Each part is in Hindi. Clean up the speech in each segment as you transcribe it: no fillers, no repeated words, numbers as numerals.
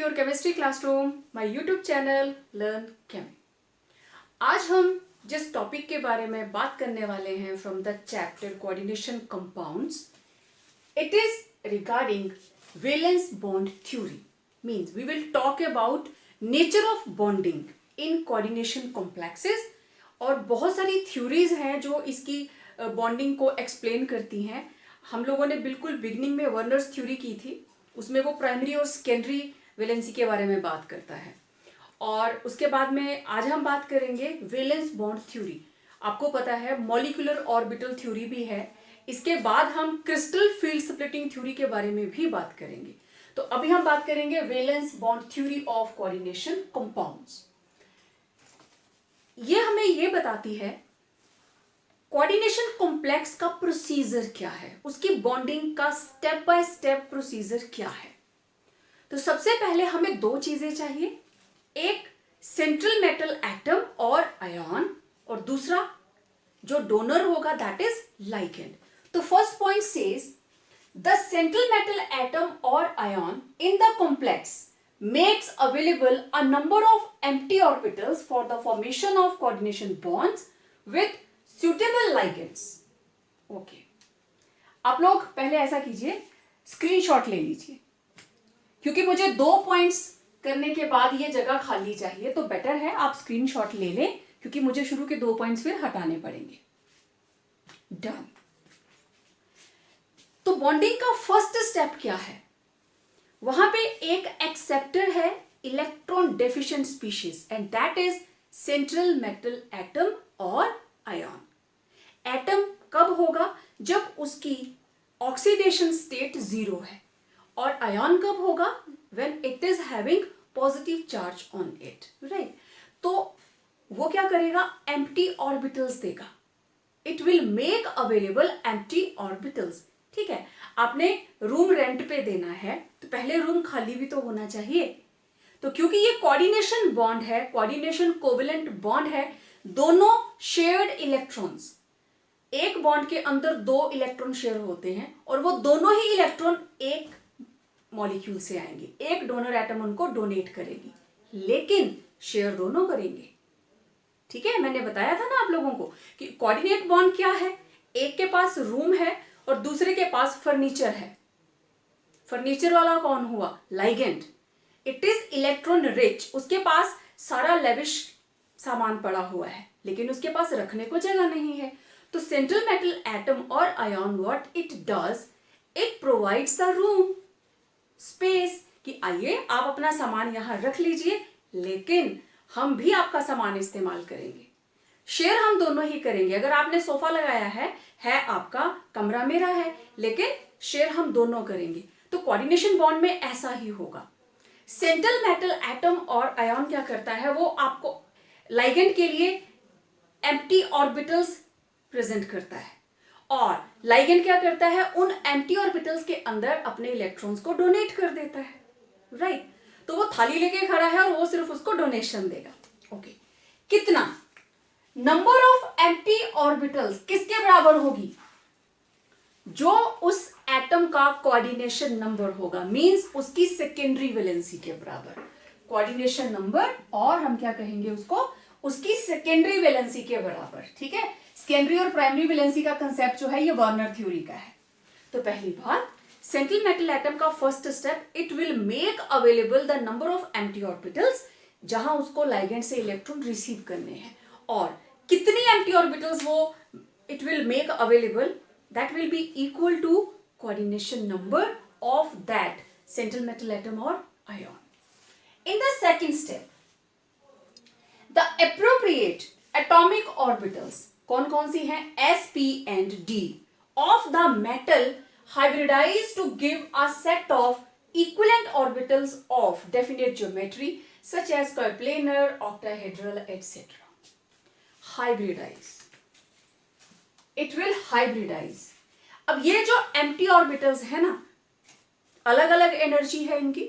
Your chemistry classroom, my YouTube channel learn chem. आज हम जिस टॉपिक के बारे में बात करने वाले हैं from the chapter coordination compounds, it is regarding valence bond theory. Means we will talk about nature of bonding in coordination complexes. और बहुत सारी थ्योरीज हैं जो इसकी बॉन्डिंग को एक्सप्लेन करती हैं। हम लोगों ने बिल्कुल बिगनिंग में वर्नर्स थ्योरी की थी, उसमें वो प्राइमरी और सेकेंडरी वैलेंसी के बारे में बात करता है। और उसके बाद में आज हम बात करेंगे वैलेंस बॉन्ड थ्योरी। आपको पता है मॉलिक्यूलर ऑर्बिटल थ्योरी भी है। इसके बाद हम क्रिस्टल फील्ड स्प्लिटिंग थ्योरी के बारे में भी बात करेंगे। तो अभी हम बात करेंगे valence bond theory of coordination compounds. ये हमें ये बताती है कोऑर्डिनेशन कॉम्प्लेक्स का प्रोसीजर क्या है, उसकी बॉन्डिंग का स्टेप बाय स्टेप प्रोसीजर क्या है। तो सबसे पहले हमें दो चीजें चाहिए, एक सेंट्रल मेटल एटम और आयन, और दूसरा जो डोनर होगा दैट इज लाइगेंड। तो first point says the central metal atom और ion in the complex makes available a number of empty orbitals for the formation of coordination bonds with suitable ligands. Okay. आप लोग पहले ऐसा कीजिए, स्क्रीनशॉट ले लीजिए, क्योंकि मुझे 2 पॉइंट्स करने के बाद ये जगह खाली चाहिए, तो बेटर है आप स्क्रीनशॉट ले लें, क्योंकि मुझे शुरू के 2 पॉइंट्स फिर हटाने पड़ेंगे। डन। तो बॉन्डिंग का फर्स्ट स्टेप क्या है? वहां पे एक एक्सेप्टर है electron deficient species and that is central metal atom और आयन। एटम कब होगा? जब उसकी ऑक्सीडेशन स्टेट 0 है, और आयन कब होगा? When it is having positive charge on it, right. तो वो क्या करेगा? एम्प्टी ऑर्बिटल्स देगा। It will make available empty orbitals. ठीक है, आपने रूम रेंट पे देना है तो पहले रूम खाली भी तो होना चाहिए। तो क्योंकि ये कोऑर्डिनेशन बॉन्ड है, कोऑर्डिनेशन कोवेलेंट बॉन्ड है, दोनों शेयर्ड इलेक्ट्रॉन्स, एक बॉन्ड के अंदर 2 इलेक्ट्रॉन शेयर होते हैं और वो दोनों ही इलेक्ट्रॉन एक मॉलिक्यूल से आएंगे, एक डोनर एटम उनको डोनेट करेगी, लेकिन शेयर दोनों करेंगे। ठीक है, मैंने बताया था ना आप लोगों को कि कोऑर्डिनेट बॉन्ड क्या है। एक के पास रूम है और दूसरे के पास फर्नीचर है। फर्नीचर वाला कौन हुआ? Ligand. It is electron rich, उसके पास सारा लेविश सामान पड़ा हुआ है, लेकिन उसके पास रखने को जगह नहीं है। तो सेंट्रल मेटल एटम और ion what it does, it provides the room, space, कि आइए आप अपना सामान यहां रख लीजिए, लेकिन हम भी आपका सामान इस्तेमाल करेंगे। शेयर हम दोनों ही करेंगे। अगर आपने सोफा लगाया है आपका, कमरा मेरा है, लेकिन शेयर हम दोनों करेंगे। तो कोऑर्डिनेशन बॉन्ड में ऐसा ही होगा। सेंट्रल मेटल एटम और आयन क्या करता है? वो आपको लाइगेंड के लिए एम्प्टी ऑर्बिटल्स प्रेजेंट करता है, और लाइगेंड क्या करता है? उन एम्प्टी ऑर्बिटल्स के अंदर अपने इलेक्ट्रॉन्स को डोनेट कर देता है, राइट। तो वो थाली लेके खड़ा है और वो सिर्फ उसको डोनेशन देगा। ओके, कितना? नंबर ऑफ एम्प्टी ऑर्बिटल्स किसके बराबर होगी? जो उस एटम का कोऑर्डिनेशन नंबर होगा, मींस उसकी सेकेंडरी वैलेंसी के बराबर। कोऑर्डिनेशन नंबर, और हम क्या कहेंगे उसको? उसकी सेकेंडरी वैलेंसी के बराबर। ठीक है, सेकेंडरी और प्राइमरी वैलेंसी का कंसेप्ट जो है ये वार्नर थ्योरी का है। तो पहली बात, सेंट्रल मेटल एटम का first step, it will make available the number of empty orbitals, जहां उसको लाइगेंड से इलेक्ट्रॉन रिसीव करने हैं, और कितनी एम्प्टी ऑर्बिटल्स वो it will make available, that will be equal to coordination number of that central metal atom और ion. In the second step, the appropriate atomic orbitals कौन कौन सी हैं? s, p and d of the metal hybridized to give a set of equivalent orbitals of definite geometry such as coplanar, octahedral, etc. Hybridize. It will hybridize. अब ये जो empty orbitals है ना, अलग अलग एनर्जी है इनकी,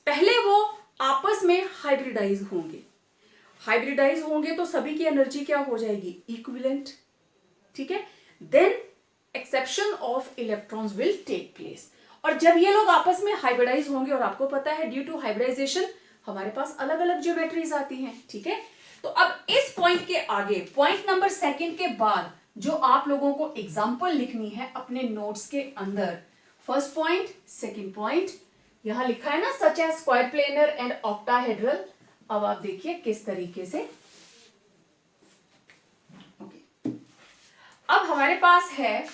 पहले वो आपस में हाइब्रिडाइज होंगे। हाइब्रिडाइज होंगे तो सभी की एनर्जी क्या हो जाएगी? इक्विवेलेंट। ठीक है, then exception of electrons will take place, और जब ये लोग आपस में हाइब्रिडाइज होंगे, और आपको पता है ड्यू टू हाइब्रिडाइजेशन हमारे पास अलग अलग ज्योमेट्रीज आती हैं, ठीक है। तो अब इस पॉइंट के आगे, पॉइंट नंबर 2 के बाद जो आप लोगों को एग्जाम्पल लिखनी है अपने नोट्स के अंदर, फर्स्ट पॉइंट, सेकेंड पॉइंट, यहां लिखा है ना such as square planar and octahedral. अब आप देखिए किस तरीके से, ओके। अब हमारे पास है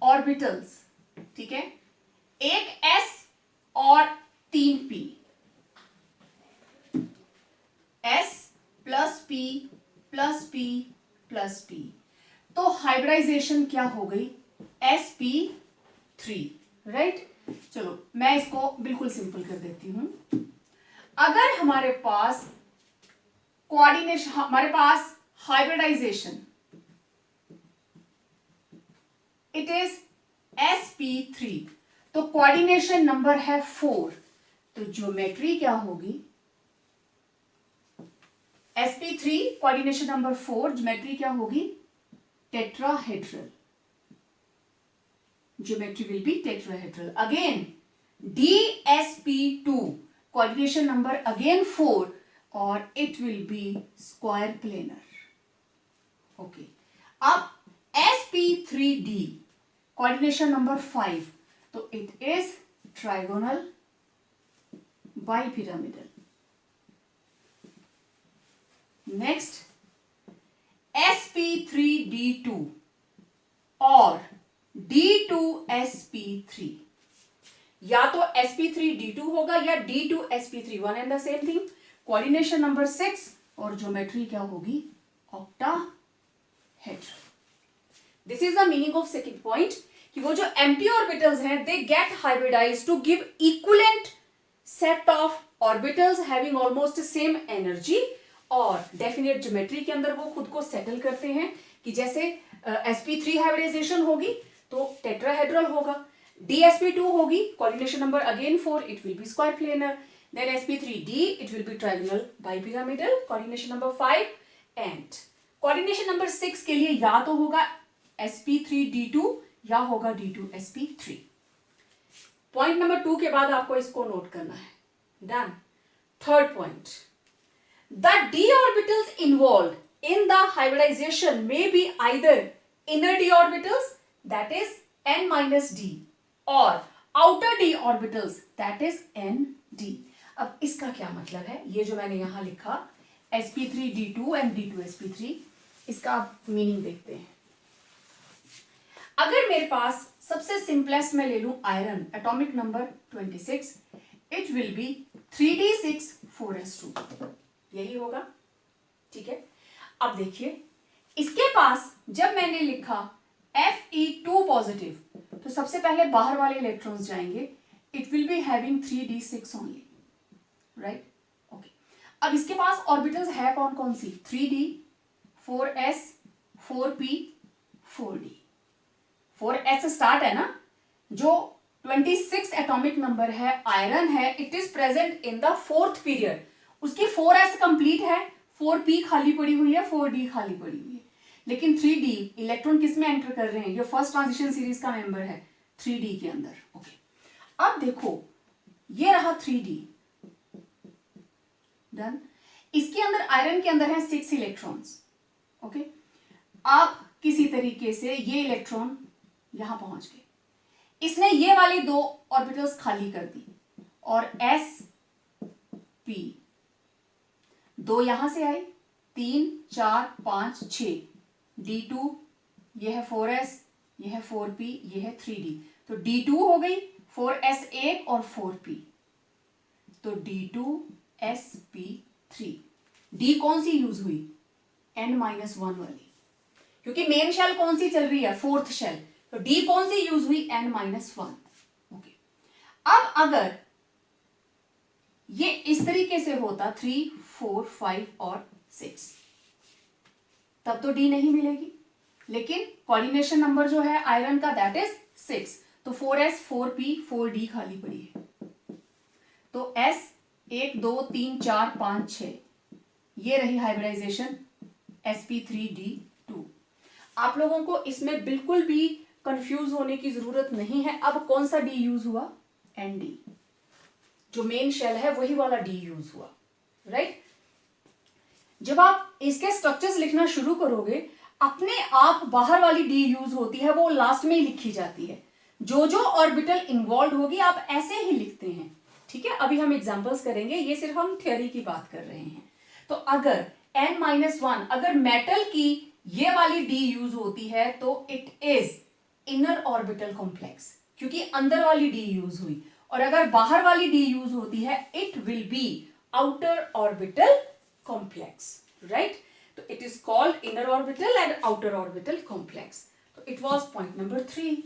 ऑर्बिटल्स, ठीक है, एक s और 3p, s plus p plus p plus p, तो हाइब्रिडाइजेशन क्या हो गई, sp3, राइट। चलो मैं इसको बिल्कुल सिंपल कर देती हूं। अगर हमारे पास कोऑर्डिनेशन, हमारे पास हाइब्रिडाइजेशन, इट इज sp3, तो कोऑर्डिनेशन नंबर है 4, तो ज्योमेट्री क्या होगी, sp3 कोऑर्डिनेशन नंबर 4, ज्योमेट्री क्या होगी, tetrahedral, geometry will be tetrahedral. Again dsp2 coordination number again 4 और it will be square planar, okay. अब sp3d कोऑर्डिनेशन नंबर 5, तो it is trigonal bipyramidal. Next sp3d2 और d2sp3, या तो sp3d2 होगा या d2sp3, one and the same thing. Coordination number 6 और ज्योमेट्री क्या होगी, octahedral. This is the meaning of second point, कि वो जो एम्प्टी ऑर्बिटल्स हैं they get hybridised to give equivalent set of orbitals having almost same energy, और डेफिनेट ज्योमेट्री के अंदर वो खुद को सेटल करते हैं, कि जैसे sp3 हाइब्रिडाइजेशन होगी तो टेट्राहेड्रल होगा, dsp2 होगी coordination number again 4, it will be square planar, then sp3d it will be trigonal bipyramidal, coordination number 5, and coordination number 6 के लिए या तो होगा sp3d2 या होगा d2sp3। पॉइंट नंबर 2 के बाद आपको इसको नोट करना है, done. Third point, the d orbitals involved in the hybridization may be either inner d orbitals, that is n minus d, or outer d orbitals, that is nd। अब इसका क्या मतलब है, ये जो मैंने यहां लिखा sp3d2 and d2sp3, इसका आप मीनिंग देखते हैं। अगर मेरे पास सबसे सिंपलेस्ट में ले लूं iron, atomic number 26, it will B 3d6 4s2, यही होगा, ठीक है। अब देखिए इसके पास जब मैंने लिखा Fe2 पॉजिटिव, तो सबसे पहले बाहर वाले इलेक्ट्रॉन्स जाएंगे, it will be having 3d6 only, right, okay. अब इसके पास ऑर्बिटल्स है कौन कौन सी, 3d 4s 4p 4d, 4s start है ना, जो 26 एटॉमिक नंबर है, आयरन है, it is present in the 4th period, उसकी 4s कंप्लीट है, 4p खाली पड़ी हुई है, 4d खाली पड़ी हुई है, लेकिन 3d इलेक्ट्रॉन किस में एंटर कर रहे हैं, ये फर्स्ट ट्रांजिशन सीरीज का मेंबर है 3d के अंदर, ओके। अब देखो ये रहा 3d, डन। इसके अंदर आयरन के अंदर है 6 इलेक्ट्रॉन्स, ओके। आप किसी तरीके से ये इलेक्ट्रॉन यहां पहुंच गए, इसने ये वाली 2 ऑर्बिटल्स खाली कर दी, और s p 2 यहां से आए, 3 4 5 6, d2 ये है 4s, ये है 4p, ये है 3d, तो d2 हो गई 4s1 और 4p, तो d2sp3, d कौन सी यूज हुई, n-1 वाली, क्योंकि मेन शेल कौन सी चल रही है, 4th शेल, तो d कौन सी यूज हुई, n-1, ओके। अब अगर ये इस तरीके से होता 3 4 5 और 6, तब तो d नहीं मिलेगी, लेकिन कोऑर्डिनेशन नंबर जो है आयरन का दैट इज 6, तो 4s 4p 4d खाली पड़ी है, तो s 1 2 3 4 5 6, ये रही हाइब्रिडाइजेशन sp3d2। आप लोगों को इसमें बिल्कुल भी कंफ्यूज होने की जरूरत नहीं है। अब कौन सा डी यूज हुआ? एनडी, जो मेन शेल है वही वाला डी यूज हुआ, राइट। जब आप इसके स्ट्रक्चर्स लिखना शुरू करोगे, अपने आप बाहर वाली डी यूज होती है, वो लास्ट में ही लिखी जाती है। जो जो ऑर्बिटल इन्वॉल्व होगी आप ऐसे ही लिखते हैं, ठीक है। अभी हम एग्जांपल्स करेंगे, ये सिर्फ हम थ्योरी की बात कर रहे हैं। तो अगर n-1 अगर मेटल की ये वाली डी यूज होती है तो it is inner orbital complex, क्योंकि अंदर वाली डी यूज हुई। और अगर बाहर वाली डी यूज होती है it will be outer orbital complex, right. तो it is called inner orbital and outer orbital complex. तो it was point number 3।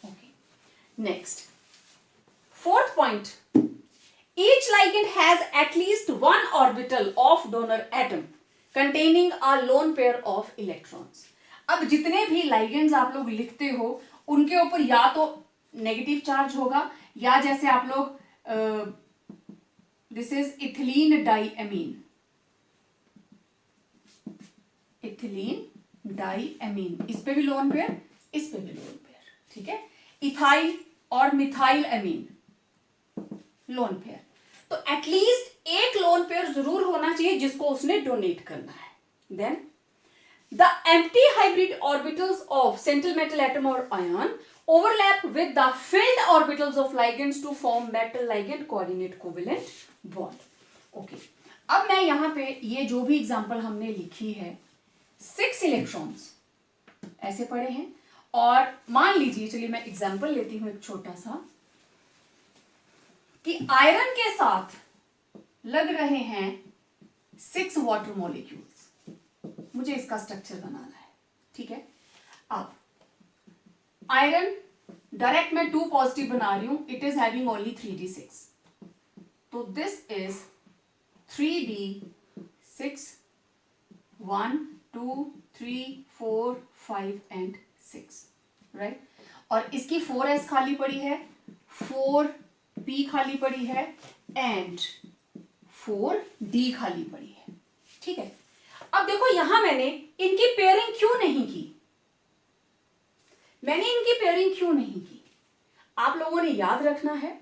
Okay, next, fourth point, each ligand has at least one orbital of donor atom containing a lone pair of electrons. अब जितने भी लाइगेंड्स आप लोग लिखते हो उनके ऊपर या तो नेगेटिव चार्ज होगा, या जैसे आप लोग this is ethylene diamine, ethylene diamine, इस पे भी लोन पेयर, इस पे भी लोन पेयर, ठीक है। इथाइल और मिथाइल एमीन, लोन पेयर। तो एटलीस्ट एक लोन पेयर जरूर होना चाहिए जिसको उसने डोनेट करना है। Then the empty hybrid orbitals of central metal atom और ion overlap with the filled orbitals of ligands to form metal ligand coordinate covalent bond. Okay, अब मैं यहां पे ये जो भी एग्जांपल हमने लिखी है, 6 इलेक्ट्रॉन्स ऐसे पड़े हैं, और मान लीजिए, चलिए मैं एग्जांपल लेती हूं एक छोटा सा, कि आयरन के साथ लग रहे हैं 6 वाटर मॉलिक्यूल्स। मुझे इसका स्ट्रक्चर बनाना है, ठीक है। अब आयरन डायरेक्ट मैं 2 पॉजिटिव बना रही हूं, it is having only 3d6, तो this is 3d6, 1 2 3 4 5 and 6, right. और इसकी 4s खाली पड़ी है, 4p खाली पड़ी है एंड 4d खाली पड़ी है, ठीक है। अब देखो यहां मैंने इनकी पेयरिंग क्यों नहीं की, मैंने इनकी पेयरिंग क्यों नहीं की, आप लोगों ने याद रखना है,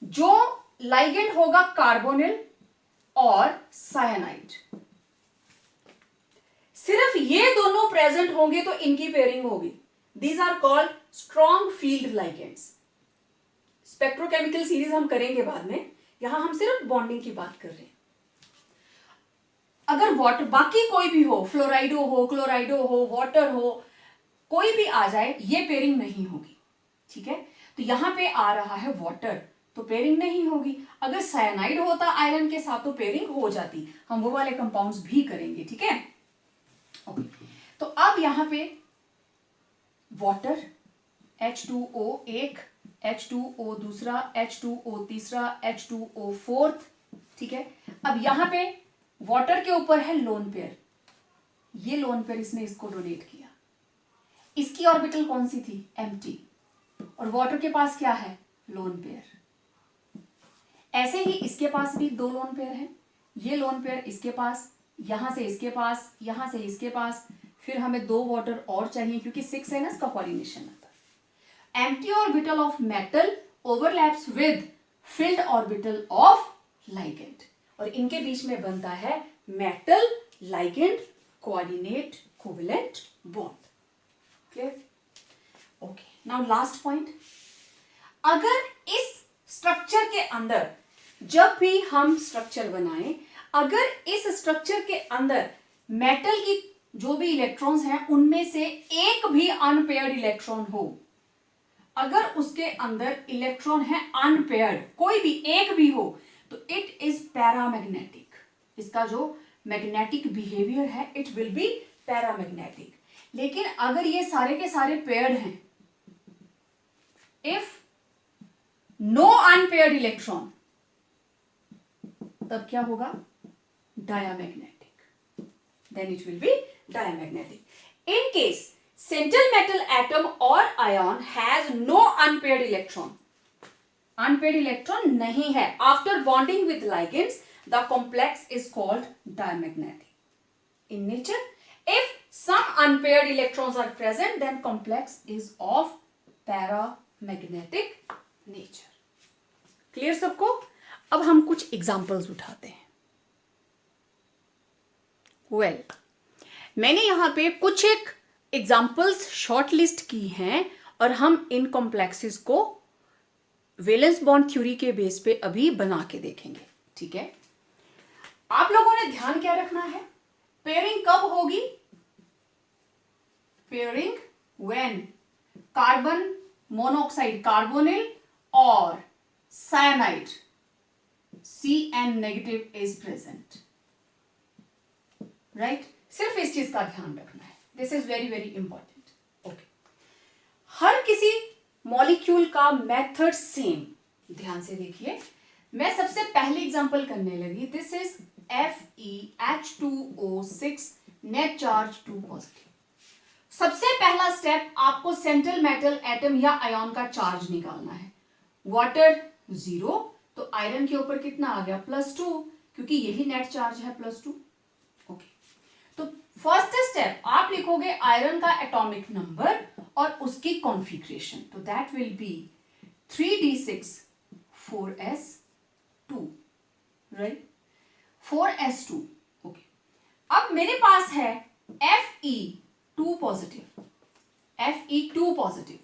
जो लाइगेंड होगा कार्बोनिल और साइनाइड, सिर्फ ये दोनों प्रेजेंट होंगे तो इनकी पेयरिंग होगी। These are called strong field ligands. Spectrochemical series हम करेंगे बाद में, यहां हम सिर्फ बॉन्डिंग की बात कर रहे हैं। अगर वाटर, बाकी कोई भी हो, फ्लोराइडो हो, क्लोराइडो हो, वाटर हो, कोई भी आ जाए, ये पेयरिंग नहीं होगी, ठीक है। तो यहां पे आ रहा है वाटर, तो पेयरिंग नहीं होगी। अगर साइनाइड होता आयरन के साथ तो पेयरिंग हो जाती, हम वो वाले कंपाउंड्स भी करेंगे, ठीक है। ओके, तो अब यहां पे वाटर, H2O एक, H2O दूसरा, H2O तीसरा, H2O फोर्थ, ठीक है। अब यहां पे वाटर के ऊपर है लोन पेयर, ये लोन पेयर इसने इसको डोनेट किया, इसकी ऑर्बिटल कौन सी थी? एम्प्टी, और वाटर के पास क्या है? Lone pair. ऐसे ही इसके पास भी 2 लोन पेयर हैं, ये लोन पेयर इसके पास, यहां से इसके पास, यहां से इसके पास, फिर हमें 2 वाटर और चाहिए क्योंकि 6 है ना, इसका कोऑर्डिनेशन आता है। Empty orbital of metal overlaps with field orbital of ligand, और इनके बीच में बनता है metal ligand coordinate covalent bond. Clear? Okay, now last point, अगर इस स्ट्रक्चर के अंदर, जब भी हम स्ट्रक्चर बनाएं, अगर इस स्ट्रक्चर के अंदर मेटल की जो भी इलेक्ट्रॉन्स हैं उनमें से एक भी अनपेयर्ड इलेक्ट्रॉन हो, अगर उसके अंदर इलेक्ट्रॉन है अनपेयर्ड, कोई भी एक भी हो, तो इट इज पैरामैग्नेटिक। इसका जो मैग्नेटिक बिहेवियर है इट विल बी पैरामैग्नेटिक। लेकिन अगर ये सारे के सारे पेयर्ड हैं, इफ नो अनपेयर्ड इलेक्ट्रॉन, तब क्या होगा? Diamagnetic, then it will be diamagnetic. In case central metal atom or ion has no unpaired electron, unpaired electron नहीं है, after bonding with ligands the complex is called diamagnetic in nature If some unpaired electrons are present, then complex is of paramagnetic nature. Clear सबको? अब हम कुछ एग्जाम्पल्स उठाते हैं. Well, मैंने यहां पे कुछ एक एग्जाम्पल्स शॉर्ट लिस्ट की हैं और हम इन कॉम्प्लेक्सेस को वैलेंस बॉन्ड थ्योरी के बेस पे अभी बना के देखेंगे. ठीक है, आप लोगों ने ध्यान क्या रखना है? पेयरिंग कब होगी? Pairing when carbon monoxide carbonyl और cyanide Cn negative is present. Right, सिर्फ इस चीज का ध्यान रखना है. This is very very important. Okay, हर किसी मॉलिक्यूल का मेथड सेम. ध्यान से देखिए, मैं सबसे पहले एग्जांपल करने लगी. This is FeH2O6 net charge 2 positive. सबसे पहला स्टेप, आपको सेंट्रल मेटल एटम या आयन का चार्ज निकालना है. वाटर 0, तो आयरन के ऊपर कितना आ गया? +2, क्योंकि यही नेट चार्ज है +2. ओके, तो फर्स्ट स्टेप आप लिखोगे आयरन का एटॉमिक नंबर और उसकी कॉन्फ़िगरेशन. तो that will B 3d6 4s2. Right, 4s2. Okay, अब मेरे पास है Fe2 पॉजिटिव. Fe2 positive.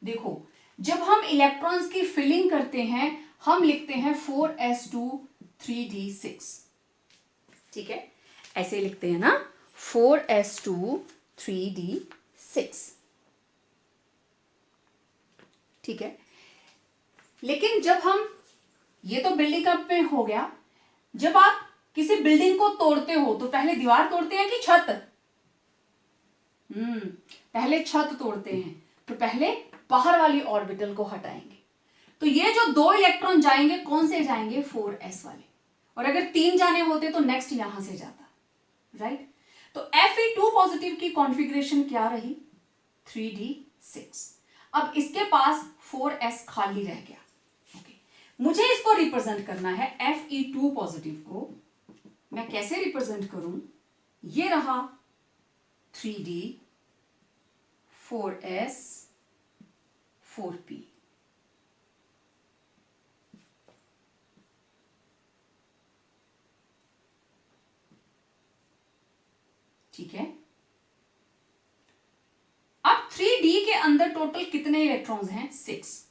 देखो, जब हम इलेक्ट्रॉन्स की फिलिंग करते हैं हम लिखते हैं 4s2 3d6. ठीक है, ऐसे लिखते हैं ना, 4s2 3d6. ठीक है, लेकिन जब हम, ये तो बिल्डिंग अप में हो गया. जब आप किसी बिल्डिंग को तोड़ते हो तो पहले दीवार तोड़ते हैं कि छत? पहले छत तोड़ते हैं. तो पहले बाहर वाली ऑर्बिटल को हटाएंगे. तो ये जो 2 इलेक्ट्रॉन जाएंगे, कौन से जाएंगे? 4s वाले. और अगर 3 जाने होते तो नेक्स्ट यहां से जाता. राइट, तो Fe2 पॉजिटिव की कॉन्फ़िगरेशन क्या रही? 3d6. अब इसके पास 4s खाली रह गया. ओके, मुझे इसको रिप्रेजेंट करना है. Fe2 पॉजिटिव को मैं कैसे रिप्रेजेंट करूं? ये रहा 3d 4s 4p. ठीक है, अब 3d के अंदर टोटल कितने इलेक्ट्रॉन्स हैं? 6.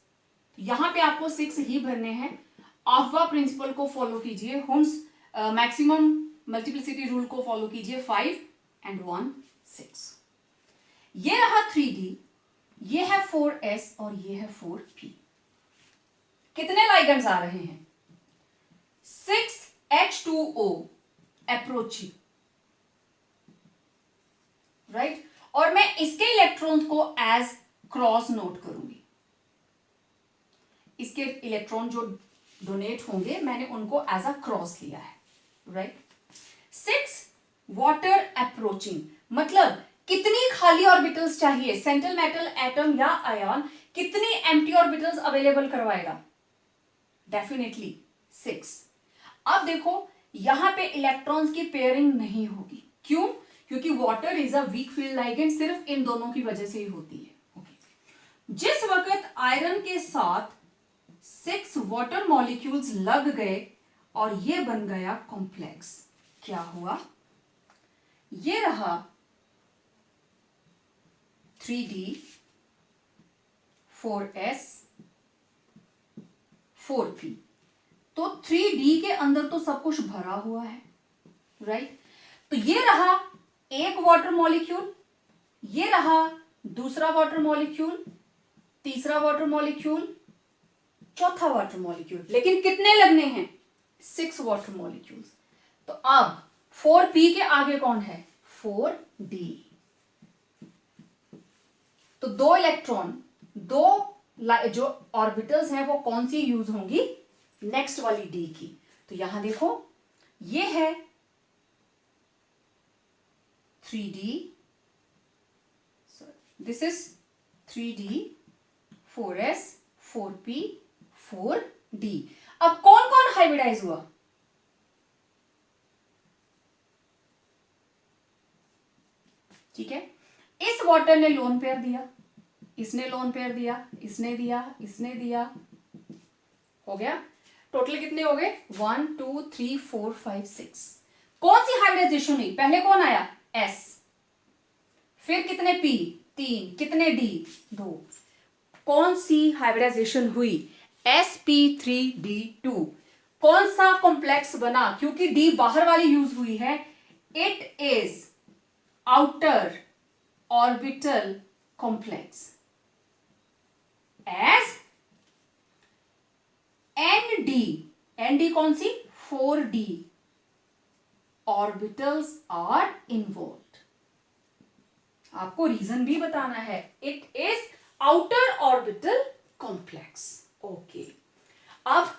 यहां पे आपको 6 ही भरने हैं. आफ्वा प्रिंसिपल को फॉलो कीजिए. हुन्स मैक्सिमम मल्टीप्लिसिटी रूल को फॉलो कीजिए. 5 and 1 6. ये रहा 3d, ये है 4s और ये है 4p. कितने लाइगेंड्स आ रहे हैं? 6H2O approaching. राइट, और मैं इसके इलेक्ट्रॉन्स को एज क्रॉस नोट करूंगी. इसके इलेक्ट्रॉन जो डोनेट होंगे मैंने उनको एज अ क्रॉस लिया है. राइट, 6 वाटर अप्रोचिंग, मतलब कितनी खाली ऑर्बिटल्स चाहिए? सेंट्रल मेटल एटम या आयन कितनी एम्प्टी ऑर्बिटल्स अवेलेबल करवाएगा? डेफिनेटली 6. अब देखो, यहां पे इलेक्ट्रॉन्स की पेयरिंग नहीं होगी. क्यों? क्योंकि water is a weak field ligand. सिर्फ इन दोनों की वजह से ही होती है. ओके, जिस वक्त आयरन के साथ 6 वाटर मॉलिक्यूल्स लग गए और ये बन गया कॉम्प्लेक्स, क्या हुआ? ये रहा 3d 4s 4p. तो 3d के अंदर तो सब कुछ भरा हुआ है. राइट, तो ये रहा एक वाटर मॉलिक्यूल, ये रहा दूसरा वाटर मॉलिक्यूल, तीसरा वाटर मॉलिक्यूल, चौथा वाटर मॉलिक्यूल. लेकिन कितने लगने हैं? 6 वाटर मॉलिक्यूल्स. तो अब 4p के आगे कौन है? 4d. तो 2 इलेक्ट्रॉन, 2 जो ऑर्बिटल्स हैं वो कौन सी यूज होंगी? नेक्स्ट वाली d की. तो यहां देखो, ये है 3d, this is 3d 4s 4p 4d. अब कौन कौन हाइब्रिडाइज हुआ? ठीक है, इस वाटर ने लोन पेयर दिया, इसने लोन पेयर दिया, इसने दिया, इसने दिया, हो गया। टोटल कितने हो गए? 1 2 3 4 5 6। कौन सी हाइब्रिडाइजेशन हुई? पहले कौन आया? S, फिर कितने P? 3, कितने D? 2। कौन सी हाइब्रिडाइजेशन हुई? sp3d2। कौन सा कॉम्प्लेक्स बना? क्योंकि D बाहर वाली यूज हुई है, it is outer orbital complex as ND कौन सी? 4D orbitals are involve. आपको रीजन भी बताना है, it is outer orbital complex. Okay, अब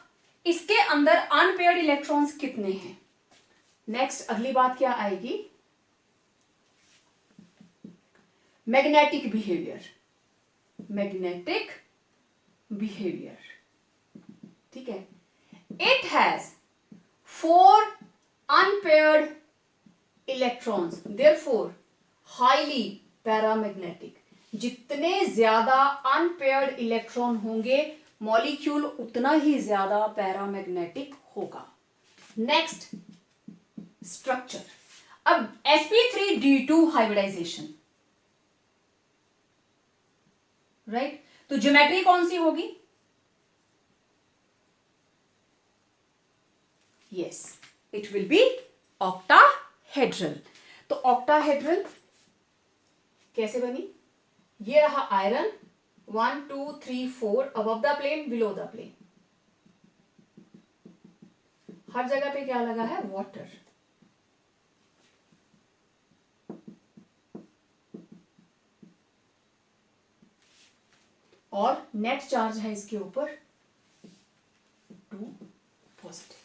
इसके अंदर अनपेयर्ड इलेक्ट्रॉन्स कितने हैं? नेक्स्ट अगली बात क्या आएगी? Magnetic behaviour. मैग्नेटिक बिहेवियर, ठीक है। It has 4 unpaired electrons, therefore highly paramagnetic। जितने ज्यादा अनपेयर्ड इलेक्ट्रॉन होंगे मॉलिक्यूल उतना ही ज्यादा पैरामैग्नेटिक होगा। Next structure. अब sp3d2 हाइब्रिडाइजेशन, राइट, तो ज्योमेट्री कौन सी होगी? Yes, it will be octahedral. तो ऑक्टाहेड्रल कैसे बनी? ये रहा iron, 1 2 3 4 above the plane, below the plane. हर जगह पे क्या लगा है? वाटर। और नेट चार्ज है इसके ऊपर 2 पॉजिटिव।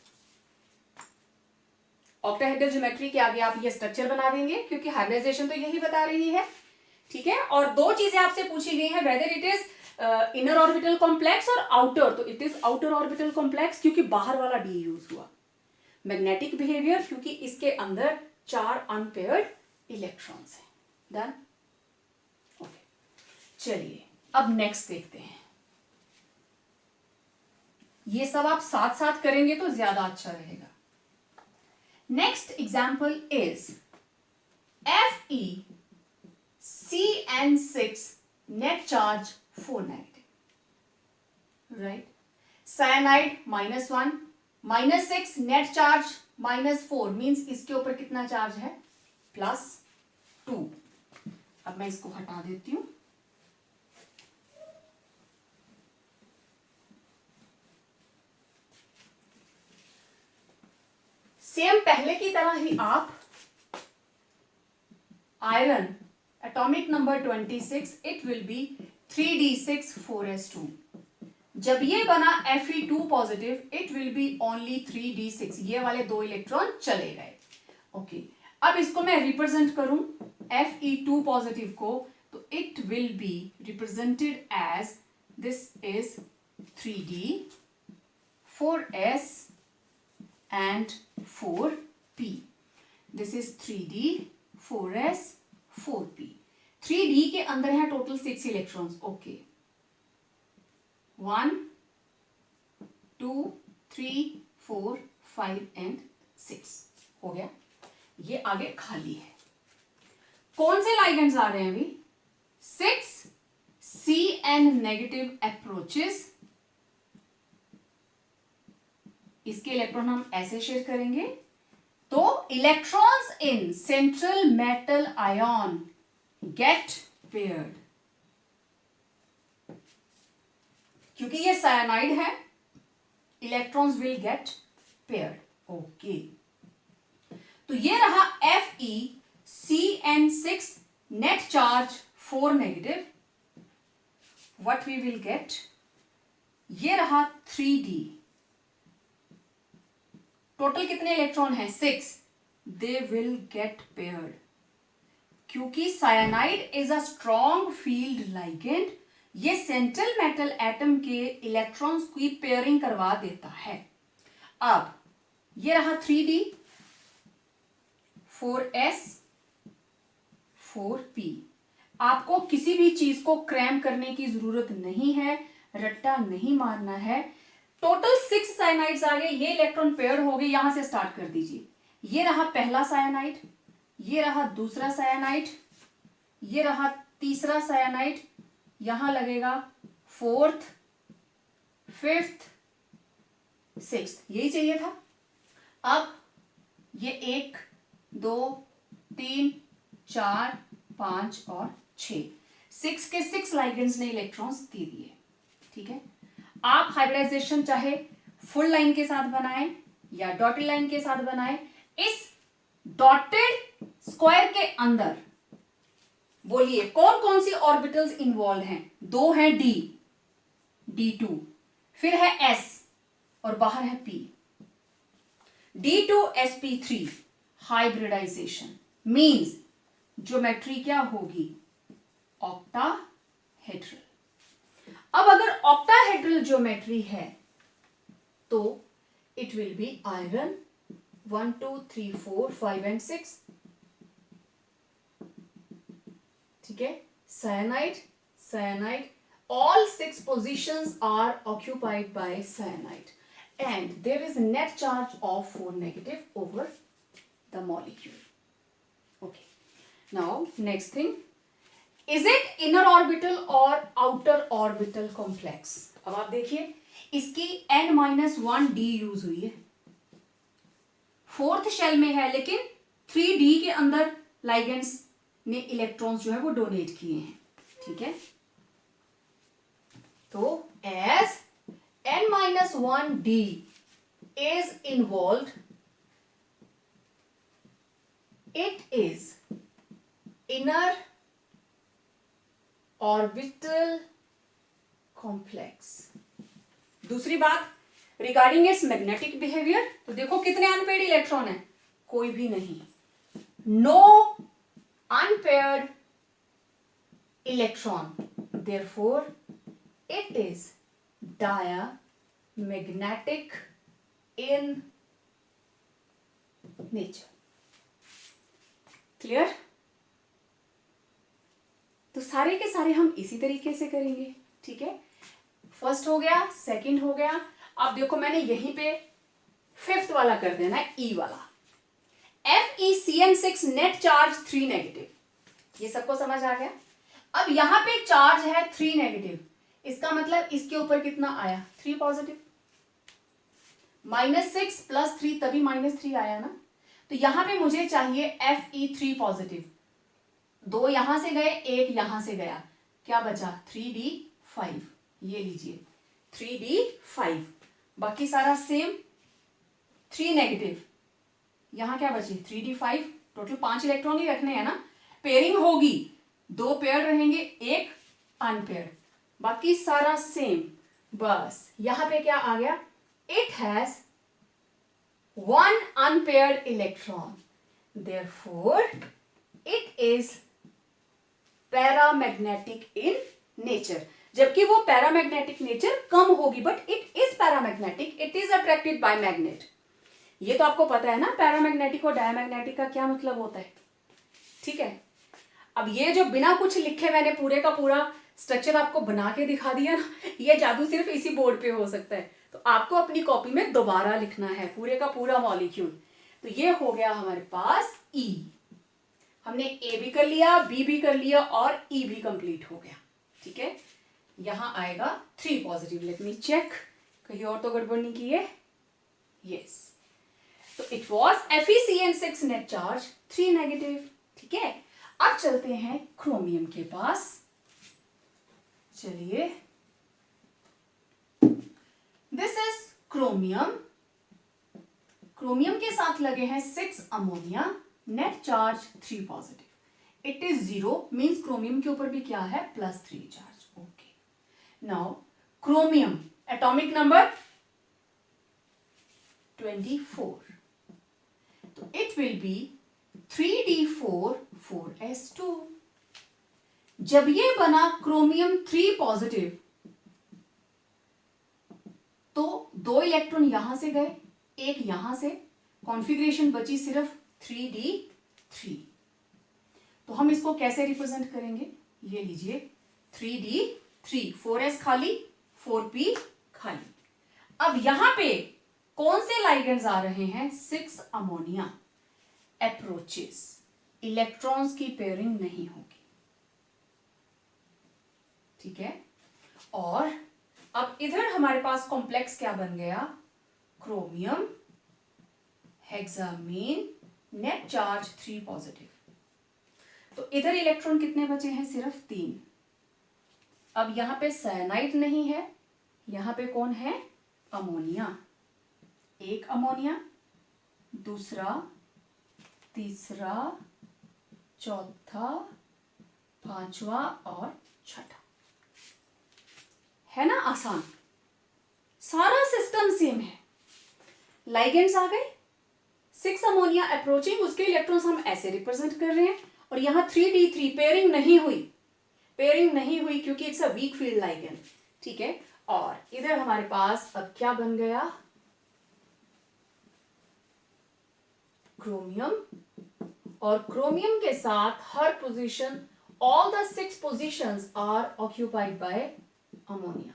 ऑक्टाहेड्रल ज्योमेट्री के आगे आप ये स्ट्रक्चर बना देंगे, क्योंकि हाइब्रिडाइजेशन तो यही बता रही है, ठीक है। और दो चीजें आपसे पूछी गई हैं, whether it is inner orbital complex और आउटर, तो it is outer orbital complex क्योंकि बाहर वाला डी यूज हुआ। मैग्नेटिक बिहेवियर क्योंकि इसके अंदर 4 अनपेयर्ड इलेक्ट्रॉन्स हैं। Done, okay. चलिए अब नेक्स्ट देखते हैं। ये सब आप साथ साथ करेंगे तो ज्यादा अच्छा रहेगा। Next example is FeCN6 net charge 4 negative, right. Cyanide -1 -6 net charge -4 means इसके ऊपर कितना चार्ज है? +2। अब मैं इसको हटा देती हूं। सेम पहले की तरह ही आप iron atomic number 26, it will B 3d6 4s2। जब ये बना Fe2 positive, it will B only 3d6। ये वाले 2 इलेक्ट्रॉन चले गए। ओके, अब इसको मैं रिप्रेजेंट करूं Fe2 पॉजिटिव को, तो it will be represented as this is 3d 4s and 4p. This is 3d 4s 4p। 3d के अंदर है टोटल 6 इलेक्ट्रॉन्स। ओके, 1 2 3 4 5 and 6 हो गया। ये आगे खाली है। कौन से लाइगेंड्स आ रहे हैं अभी? 6 Cn नेगेटिव अप्रोचेस। इसके इलेक्ट्रॉन हम ऐसे शेयर करेंगे, तो electrons in central metal ion get paired. क्योंकि ये साइनाइड है, electrons will get paired. Okay, तो ये रहा FeCN6 net charge 4 negative. What we will get? ये रहा 3d। टोटल कितने इलेक्ट्रॉन हैं? 6। They will get paired. क्योंकि cyanide is a strong field ligand, ये सेंट्रल मेटल एटम के इलेक्ट्रॉन्स की पेयरिंग करवा देता है। अब ये रहा 3d 4s 4p। आपको किसी भी चीज को क्रैम करने की जरूरत नहीं है, रट्टा नहीं मारना है। टोटल 6 साइनाइड्स आ गए, ये इलेक्ट्रॉन पेयर हो गए। यहां से स्टार्ट कर दीजिए। ये रहा पहला साइनाइड, ये रहा दूसरा साइनाइड, ये रहा तीसरा साइनाइड, यहां लगेगा फोर्थ, फिफ्थ, सिक्स्थ, यही चाहिए था। अब ये 1 2 3 4 5 और 6, 6 के 6 लाइगेंड्स ने इलेक्ट्रॉन्स दे दिए। ठीक है, आप हाइब्रिडाइजेशन चाहे फुल लाइन के साथ बनाएं या डॉटेड लाइन के साथ बनाएं। इस डॉटेड स्क्वायर के अंदर बोलिए कौन कौन सी ऑर्बिटल्स इन्वॉल्व हैं? 2 हैं D, D2, फिर है S और बाहर है P। D2sp3 hybridisation means geometry क्या होगी? ऑक्टाहेड्रल। अब अगर ऑक्टाहेड्रल ज्योमेट्री है तो it will B iron 1 2 3 4 5 and 6। ठीक है, cyanide, cyanide, all 6 positions are occupied by cyanide and there is a net charge of 4 negative over the molecule. Okay, now next thing, is it inner orbital or outer orbital complex? अब आप देखिए इसकी n-1 d यूज हुई है, फोर्थ शेल में है, लेकिन 3d के अंदर लाइगेंड्स ने इलेक्ट्रॉन्स जो है वो डोनेट किए हैं। ठीक है, तो as n-1d is involved, it is inner orbital complex। दूसरी बात रिगार्डिंग इट्स मैग्नेटिक बिहेवियर, तो देखो कितने अनपेड इलेक्ट्रॉन है? कोई भी नहीं, no unpaired electron, therefore it is diamagnetic in nature। Clear? तो सारे के सारे हम इसी तरीके से करेंगे। ठीक है, फर्स्ट हो गया, सेकंड हो गया। अब देखो मैंने यहीं पे फिफ्थ वाला कर देना है, ई वाला, FeCN6 नेट चार्ज 3 नेगेटिव। ये सबको समझ आ गया? अब यहां पे चार्ज है 3 नेगेटिव, इसका मतलब इसके ऊपर कितना आया? 3 पॉजिटिव। -6 + 3 तभी -3 आया ना। तो यहां पे मुझे चाहिए Fe3 पॉजिटिव। 2 यहां से गए, 1 यहां से गया, क्या बचा? 3d5। ये लीजिए 3d5, बाकी सारा सेम। 3 नेगेटिव, यहां क्या बची? 3d5। टोटल 5 इलेक्ट्रॉन ही रखने हैं ना। पेयरिंग होगी, 2 पेयर रहेंगे, 1 अनपेयर्ड, बाकी सारा सेम। बस यहां पे क्या आ गया? It has 1 unpaired electron, therefore it is paramagnetic in nature. जबकि वो पैरामैग्नेटिक नेचर कम होगी, but it is paramagnetic, it is attracted by magnet. ये तो आपको पता है ना पैरामैग्नेटिक और डायमैग्नेटिक का क्या मतलब होता है। ठीक है, अब ये जो बिना कुछ लिखे मैंने पूरे का पूरा स्ट्रक्चर आपको बना के दिखा दिया ना, ये जादू सिर्फ इसी बोर्ड पे हो सकता है। तो आपको अपनी कॉपी में दोबारा लिखना है पूरे का पूरा मॉलिक्यूल। तो ये हो गया हमारे पास ई। हमने ए भी कर लिया, बी भी कर लिया और ई भी कंप्लीट हो गया। ठीक है, यहां आएगा 3 पॉजिटिव। लेट मी चेक, कहीं और तो गड़बड़ नहीं की है। यस, तो it was FeCN6 net charge 3 negative. ठीक है, अब चलते हैं क्रोमियम के पास। चलिए, दिस इज क्रोमियम। क्रोमियम के साथ लगे हैं 6 ammonia, net charge 3 positive. It is 0 means chromium के ऊपर भी क्या है? +3 charge. Okay, now chromium atomic number 24, तो it will B 3d4 4s2। जब ये बना क्रोमियम 3 पॉजिटिव, तो 2 इलेक्ट्रॉन यहां से गए, 1 यहां से, कॉन्फ़िगरेशन बची सिर्फ 3d3। तो हम इसको कैसे रिप्रेजेंट करेंगे, ये लीजिए 3D3, 4s खाली 4p खाली। अब यहां पे कौन से लाइगेंड्स आ रहे हैं, 6 अमोनिया अप्रोचेस, इलेक्ट्रॉन्स की पेयरिंग नहीं होगी, ठीक है। और अब इधर हमारे पास कॉम्प्लेक्स क्या बन गया, chromium hexamine, net charge 3 positive. तो इधर इलेक्ट्रॉन कितने बचे हैं, सिर्फ 3। अब यहां पे साइनाइड नहीं है, यहां पे कौन है, अमोनिया। एक अमोनिया, दूसरा, तीसरा, चौथा, पांचवा और छठा, है ना आसान, सारा सिस्टम सेम है। लाइगेंड्स आ गए, 6 अमोनिया अप्रोचिंग, उसके इलेक्ट्रॉन्स हम ऐसे रिप्रेजेंट कर रहे हैं। और यहां 3D3 पेयरिंग नहीं हुई क्योंकि it's a weak field ligand, ठीक है। और इधर हमारे पास अब क्या बन गया, क्रोमियम, और क्रोमियम के साथ हर position, all the 6 positions are occupied by ammonia.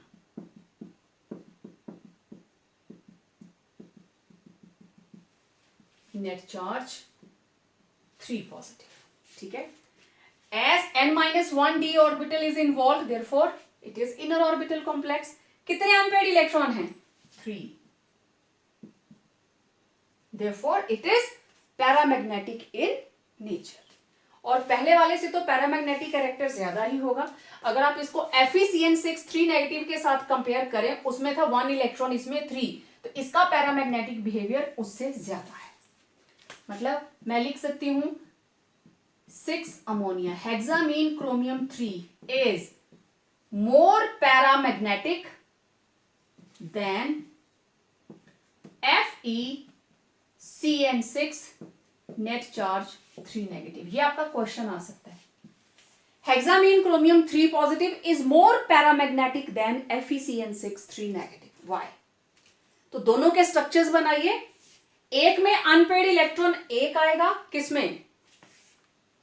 Net charge 3 positive, ठीक है। As n-1d orbital is involved, therefore it is inner orbital complex. कितने अनपेयर्ड इलेक्ट्रॉन हैं, 3, therefore it is paramagnetic in nature. और पहले वाले से तो पैरामैग्नेटिक कैरेक्टर ज्यादा ही होगा। अगर आप इसको FeCN6 3 नेगेटिव के साथ कंपेयर करें, उसमें था 1 इलेक्ट्रॉन, इसमें 3, तो इसका पैरामैग्नेटिक बिहेवियर उससे ज्यादा है। मतलब मैं लिख सकती हूं 6 ammonia hexamine chromium 3 is more paramagnetic than FeCN6 net charge 3 negative। ये आपका क्वेश्चन आ सकता है। Hexamine chromium 3 positive is more paramagnetic than FeCN6 3 negative. Why? तो दोनों के स्ट्रक्चर्स बनाइए। एक में अनपेयर्ड इलेक्ट्रॉन एक आएगा, किसमें,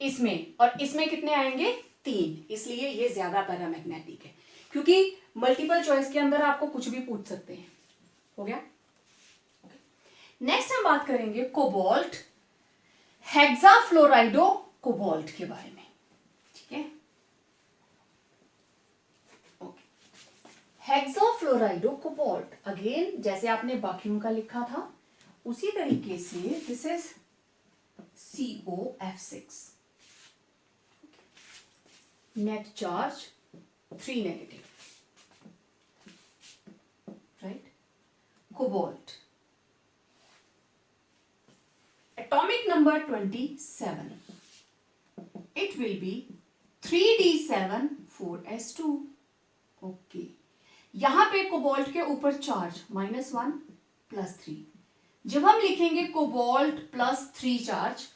इसमें, और इसमें कितने आएंगे, 3, इसलिए ये ज्यादा पैरामैग्नेटिक है। क्योंकि मल्टीपल चॉइस के अंदर आपको कुछ भी पूछ सकते हैं। हो गया। नेक्स्ट हम बात करेंगे कोबाल्ट, हेक्साफ्लोराइडो कोबाल्ट के बारे में, ठीक है। हेक्साफ्लोराइडो कोबाल्ट, अगेन जैसे आपने बाकियों का लिखा था उसी तरीके से this is COF6, net charge 3 negative, right? Cobalt, atomic number 27, it will be 3d7 4s2, okay। यहां पे कोबाल्ट के ऊपर चार्ज -1 +3। जब हम लिखेंगे कोबाल्ट +3 चार्ज,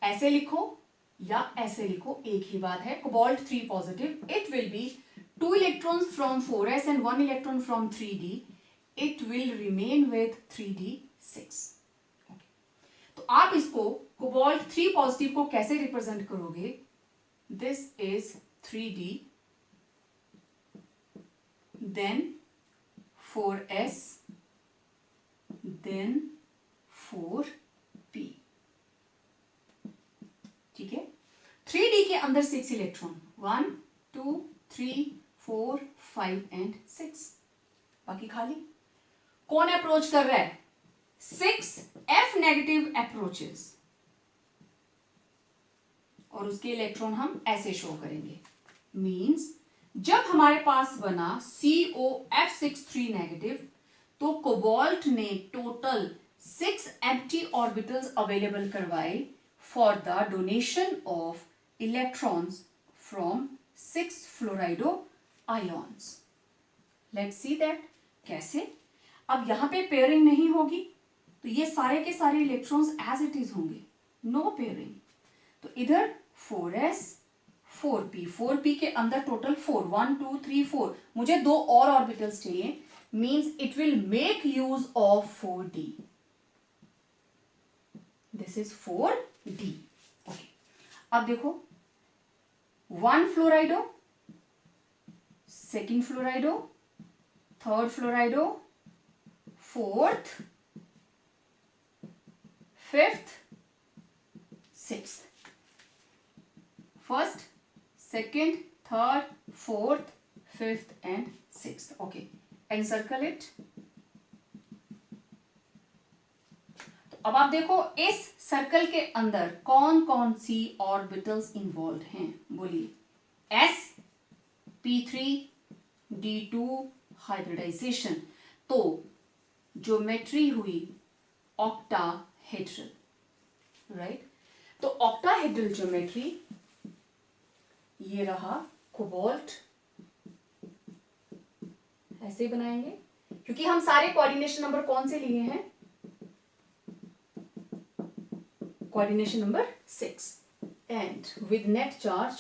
ऐसे लिखो या ऐसे लिखो, एक ही बात है। Cobalt 3 positive, it will B 2 electrons from 4s and 1 electron from 3d, it will remain with 3d6। तो आप इसको कोबाल्ट 3 पॉजिटिव को कैसे रिप्रेजेंट करोगे, this is 3d, then 4s, then 4p, ठीक है। 3d के अंदर 6 इलेक्ट्रॉन, 1 2 3 4 5 एंड 6, बाकी खाली। कौन अप्रोच कर रहा है, 6 F नेगेटिव अप्रोचेस, और उसके इलेक्ट्रॉन हम ऐसे शो करेंगे। मींस जब हमारे पास बना COF6 3 नेगेटिव, तो कोबाल्ट ने टोटल 6 एम्प्टी ऑर्बिटल्स अवेलेबल करवाए for the donation of electrons from 6 fluorido ions. Let's see that कैसे। अब यहां पे पेयरिंग नहीं होगी, तो ये सारे के सारे इलेक्ट्रॉन्स एज इट इज होंगे, नो पेयरिंग। तो इधर 4s 4p, 4p के अंदर टोटल 4, 1 2 3 4, मुझे 2 और ऑर्बिटल्स चाहिए, means it will make use of 4d, this is 4d, okay. अब देखो 1 fluorido, second fluorido, third fluorido, fourth, fifth, sixth. First, second, third, fourth, fifth and sixth. Okay, encircle it. तो अब आप देखो इस सर्कल के अंदर कौन कौन सी ऑर्बिटल्स इन्वॉल्व हैं. बोलिए. s, p3, d2, hybridization. तो ज्योमेट्री हुई ऑक्टाहेड्रल. राइट. तो ऑक्टाहेड्रल ज्योमेट्री ये रहा कोबाल्ट. ऐसे ही बनाएंगे क्योंकि हम सारे कोऑर्डिनेशन नंबर कौन से लिए हैं. Coordination number 6 and with net charge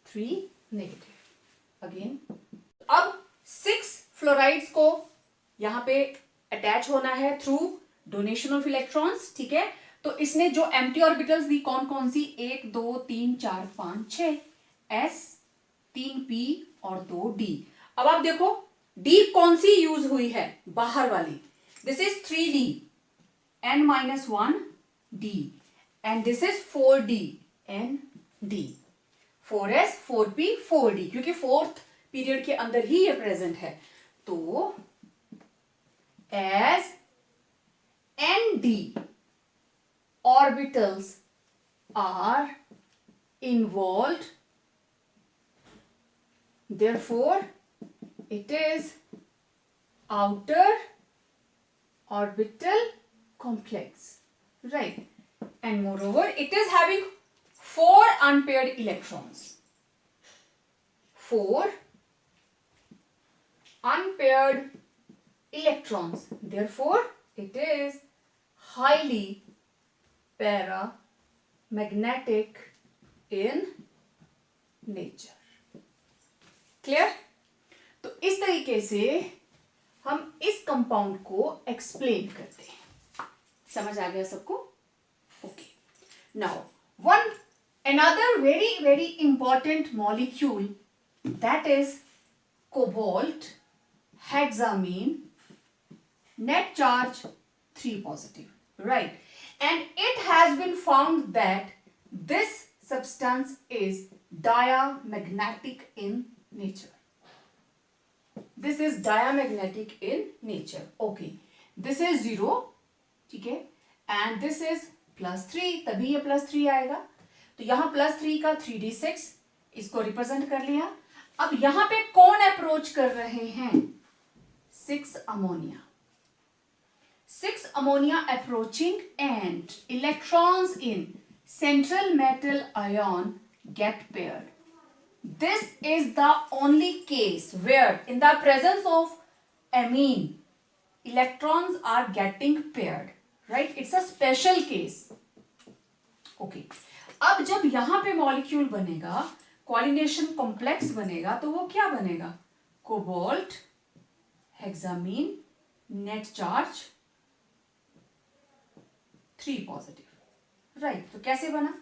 3 negative. Again अब 6 फ्लोराइड्स को यहां पे अटैच होना है थ्रू डोनेशन ऑफ इलेक्ट्रॉन्स. ठीक है. तो इसने जो एम्प्टी ऑर्बिटल्स दी कौन कौन सी, 1 2 3 4 5 6, S, 3 P और 2 D. अब आप देखो D कौन सी यूज हुई है, बाहर वाली. This is 3D, n-1 D and this is 4D N D. 4S 4P 4D क्योंकि फोर्थ पीरियड के अंदर ही ये प्रेजेंट है. तो as ND orbitals are involved, therefore it is outer orbital complex, right? And moreover it is having 4 unpaired electrons. 4 unpaired electrons, therefore it is highly paramagnetic in nature. Clear. तो इस तरीके से हम इस कंपाउंड को एक्सप्लेन करते हैं. समझ आ गया सबको. Okay. Now one another very very important molecule, that is cobalt, hexamine, net charge 3 positive, right? And it has been found that this substance is diamagnetic in nature. This is diamagnetic in nature. Okay. This is 0. ठीक है. And this is +3. तभी ये +3 आएगा. तो यहां +3 का 3d6 इसको रिप्रेजेंट कर लिया. अब यहां पे कौन अप्रोच कर रहे हैं, 6 ammonia. 6 ammonia approaching and electrons in central metal ion get paired. This is the only case where in the presence of amine electrons are getting paired, right? It's a special case. Okay. अब जब यहां पे मॉलिक्यूल बनेगा, कोऑर्डिनेशन कॉम्प्लेक्स बनेगा, तो वो क्या बनेगा, cobalt, hexamine, net charge 3 positive. Right. तो कैसे बना.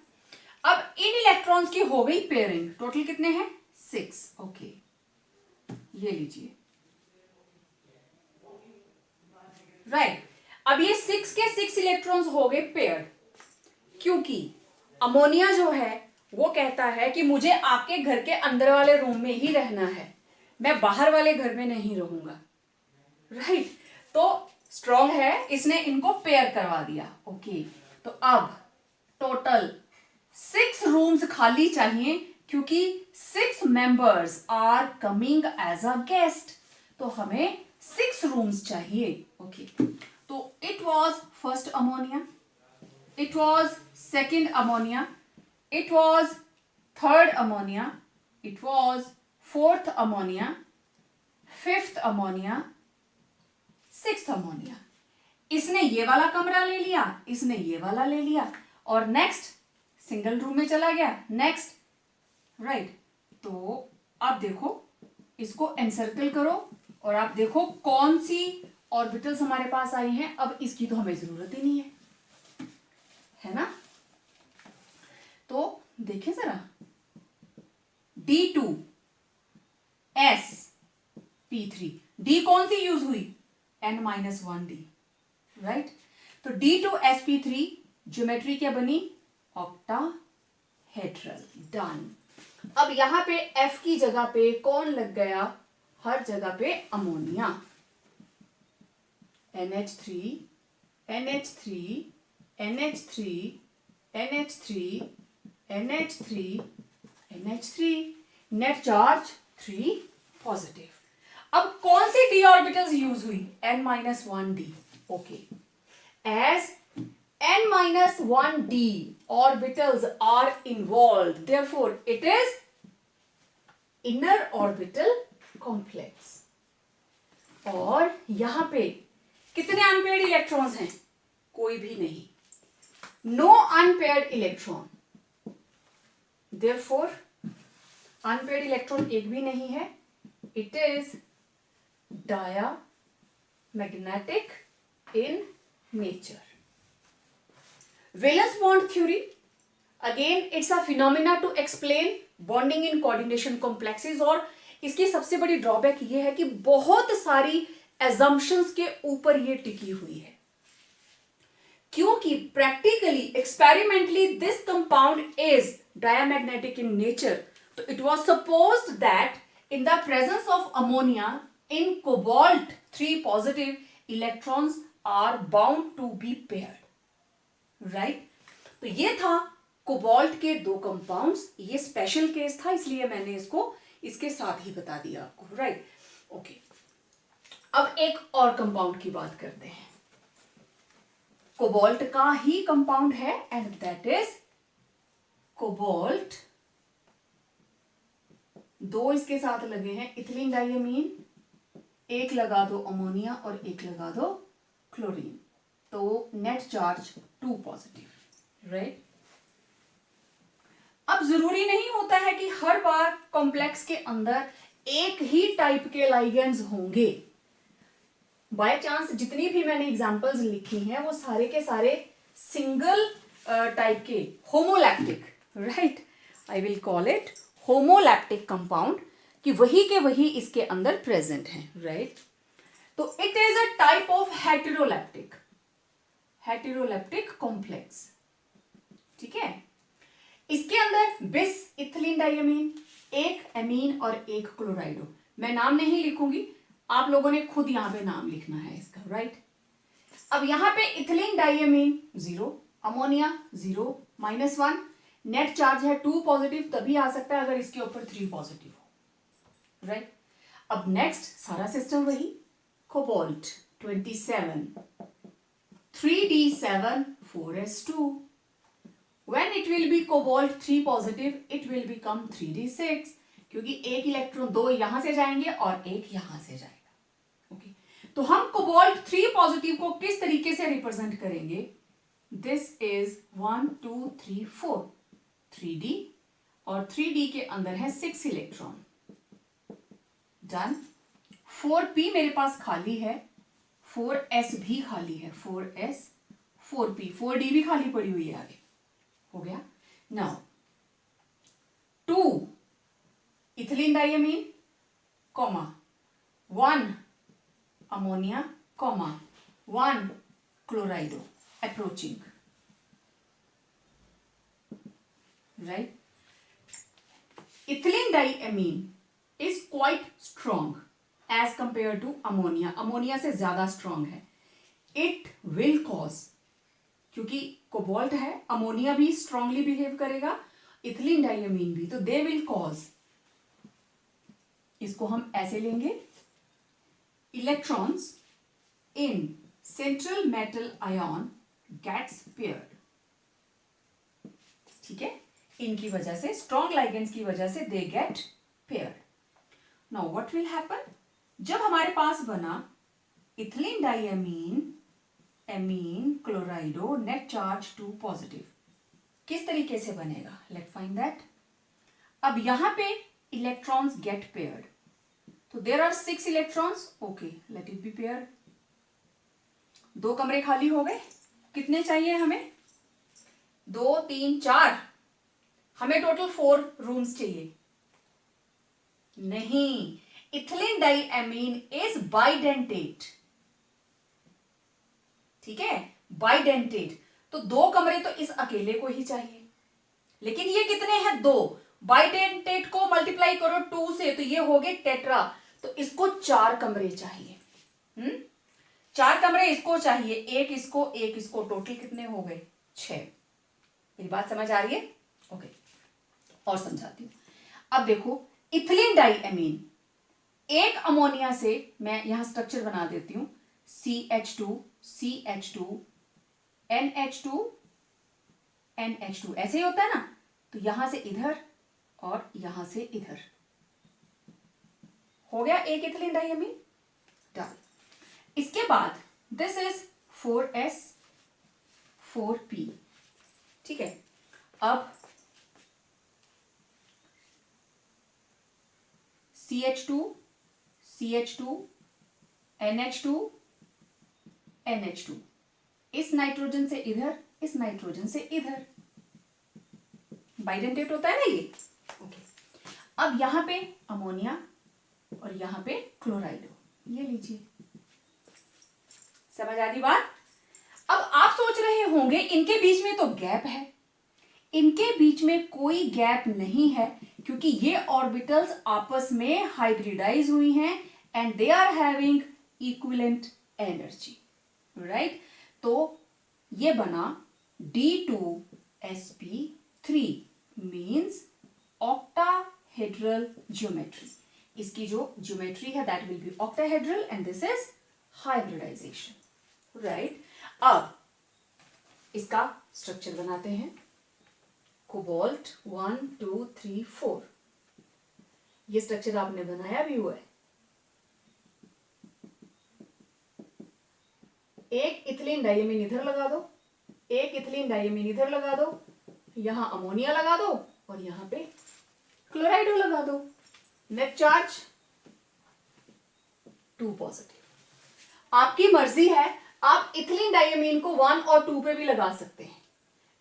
अब इन इलेक्ट्रॉन्स की हो गई पेयरिंग. टोटल कितने हैं, 6. ओके. ये लीजिए. राइट. अब ये 6 के 6 इलेक्ट्रॉन्स हो गए पेयर्ड. क्योंकि अमोनिया जो है वो कहता है कि मुझे आपके घर के अंदर वाले रूम में ही रहना है, मैं बाहर वाले घर में नहीं रहूंगा. राइट. तो स्ट्रॉन्ग है, इसने इनको पेयर करवा दिया. ओके. तो अब टोटल 6 रूम्स खाली चाहिए क्योंकि 6 members are coming as a guest. तो हमें 6 रूम्स चाहिए. ओके. तो it was first ammonia, it was second ammonia, it was third ammonia, it was fourth ammonia, fifth ammonia, sixth ammonia. इसने ये वाला कमरा ले लिया, इसने ये वाला ले लिया और नेक्स्ट सिंगल रूम में चला गया. नेक्स्ट. राइट. तो अब देखो इसको एनसर्कल करो और आप देखो कौन सी ऑर्बिटल्स हमारे पास आई हैं. अब इसकी तो हमें जरूरत ही नहीं है ना. तो देखें जरा, D2sp3, D कौन सी यूज हुई, n-1d, राइट। तो D2sp3 ज्योमेट्री क्या बनी, ऑक्टाहेड्रल, डन। अब यहां पे F की जगह पे कौन लग गया, हर जगह पे ammonia, NH3 NH3 NH3 NH3 NH3 NH3, net charge 3 positive. अब कौन सी d ऑर्बिटल्स यूज हुई, n-1d, okay. As n-1d orbitals are involved, therefore it is inner orbital complex। और यहां पे कितने अनपेयर्ड इलेक्ट्रॉन्स हैं, कोई भी नहीं, no unpaired electron, therefore unpaired electron एक भी नहीं है, it is diamagnetic in nature. Valence bond theory, again it's a phenomena to explain bonding in coordination complexes, और इसकी सबसे बड़ी ड्रॉबैक ये है कि बहुत सारी assumptions के ऊपर ये टिकी हुई है, क्योंकि practically experimentally this compound is diamagnetic in nature, तो it was supposed that in the presence of ammonia in cobalt 3 positive electrons are bound to be paired, right. तो ये था कोबाल्ट के दो कंपाउंड्स, ये स्पेशल केस था इसलिए मैंने इसको इसके साथ ही बता दिया आपको, राइट, ओके। अब एक और कंपाउंड की बात करते हैं, कोबाल्ट का ही कंपाउंड है, एंड दैट इज कोबाल्ट, दो इसके साथ लगे हैं इथिलीन डाइअमीन, एक लगा दो अमोनिया और एक लगा दो क्लोरीन, तो नेट चार्ज 2 पॉजिटिव, राइट। अब जरूरी नहीं होता है कि हर बार कॉम्प्लेक्स के अंदर एक ही टाइप के लाइगेंड्स होंगे, बाय चांस जितनी भी मैंने एग्जांपल्स लिखी हैं वो सारे के सारे सिंगल टाइप के homoleptic, right, I will call it homoleptic compound, कि वही के वही इसके अंदर प्रेजेंट हैं, राइट। तो it is a type of heteroleptic complex, ठीक है। इसके अंदर बिस इथिलीन डाइअमीन, एक एमीन और एक क्लोराइडो, मैं नाम नहीं लिखूंगी, आप लोगों ने खुद यहां पे नाम लिखना है इसका, राइट। अब यहां पे इथिलीन डाइअमीन 0, अमोनिया 0, -1, नेट चार्ज है 2 पॉजिटिव, तभी आ सकता है अगर इसके ऊपर 3 पॉजिटिव हो, राइट। अब नेक्स्ट सारा सिस्टम वही, cobalt 27, 3d7 4s2, when it will be cobalt 3 positive it will become 3d6, क्योंकि एक इलेक्ट्रॉन दो यहां से जाएंगे और एक यहां से जाएगा, ओके। तो हम कोबाल्ट 3 पॉजिटिव को किस तरीके से रिप्रेजेंट करेंगे, दिस इज 1 2 3 4, 3d, और 3d के अंदर है 6 इलेक्ट्रॉन, डन। 4p मेरे पास खाली है, 4s भी खाली है, 4s 4p, 4d भी खाली पड़ी हुई है आगे, हो गया। Now 2 ethylene diamine, comma 1 ammonia, comma 1 chlorido, approaching, right. Ethylene diamine is quite strong as compared to ammonia, ammonia से ज्यादा स्ट्रॉन्ग है। इट विल कॉज, क्योंकि कोबाल्ट है, अमोनिया भी स्ट्रांगली बिहेव करेगा, इथिलीन डाइअमीन भी, तो दे विल कॉज, इसको हम ऐसे लेंगे, electrons in central metal ion gets paired, ठीक है, इनकी वजह से, स्ट्रॉन्ग लाइगेंड्स की वजह से they get paired. Now what will happen, जब हमारे पास बना ethylene डाइअमीन amine क्लोराइडो, net charge 2 positive, किस तरीके से बनेगा, लेट फाइंड दैट। अब यहां पे इलेक्ट्रॉन्स गेट पेयर्ड, तो there are 6 electrons, okay, let it be paired. 2 कमरे खाली हो गए, कितने चाहिए हमें, 2 3 4, हमें टोटल 4 रूम्स चाहिए, नहीं, इथिलीन डाइएमीन इज बाइडेंटेट, ठीक है, बाइडेंटेट। तो 2 कमरे तो इस अकेले को ही चाहिए, लेकिन ये कितने हैं? 2। बाइडेंटेट को मल्टीप्लाई करो 2 से तो ये हो गए टेट्रा, तो इसको 4 कमरे चाहिए। 4 कमरे इसको चाहिए, एक इसको, टोटल कितने हो गए? 6। मेरी बात समझ आ रही है? ओके, और समझाती हूं। अब देखो, इथिलीन डाइएमीन, एक अमोनिया से मैं यहां स्ट्रक्चर बना देती हूं, CH2 CH2 NH2 NH2, ऐसे ही होता है ना। तो यहां से इधर और यहां से इधर हो गया एक इथिलीन डाइएमीन। डन। इसके बाद दिस इज 4S 4P, ठीक है। अब CH2 CH2 NH2 NH2, इस नाइट्रोजन से इधर, इस नाइट्रोजन से इधर, बाइडेंटेट होता है ना ये। ओके, अब यहां पे अमोनिया और यहां पे क्लोराइड, ये लीजिए। समझ आ रही बात? अब आप सोच रहे होंगे इनके बीच में तो गैप है। इनके बीच में कोई गैप नहीं है, क्योंकि ये ऑर्बिटल्स आपस में हाइब्रिडाइज हुई हैं and they are having equivalent energy, right. तो ये बना D2sp3 मीन्स ऑक्टाहेड्रल ज्योमेट्री। इसकी जो ज्योमेट्री है that will be octahedral and this is hybridization, right. अब इसका स्ट्रक्चर बनाते हैं। कोबाल्ट 1 2 3 4, ये स्ट्रक्चर आपने बनाया भी हुआ है। एक इथिलीन डाइएमीन इधर लगा दो, एक इथिलीन डाइएमीन इधर लगा दो, यहां अमोनिया लगा दो और यहां पे क्लोराइडो लगा दो। Net charge 2 positive. आपकी मर्जी है, आप इथिलीन डाइएमीन को 1 और 2 पे भी लगा सकते हैं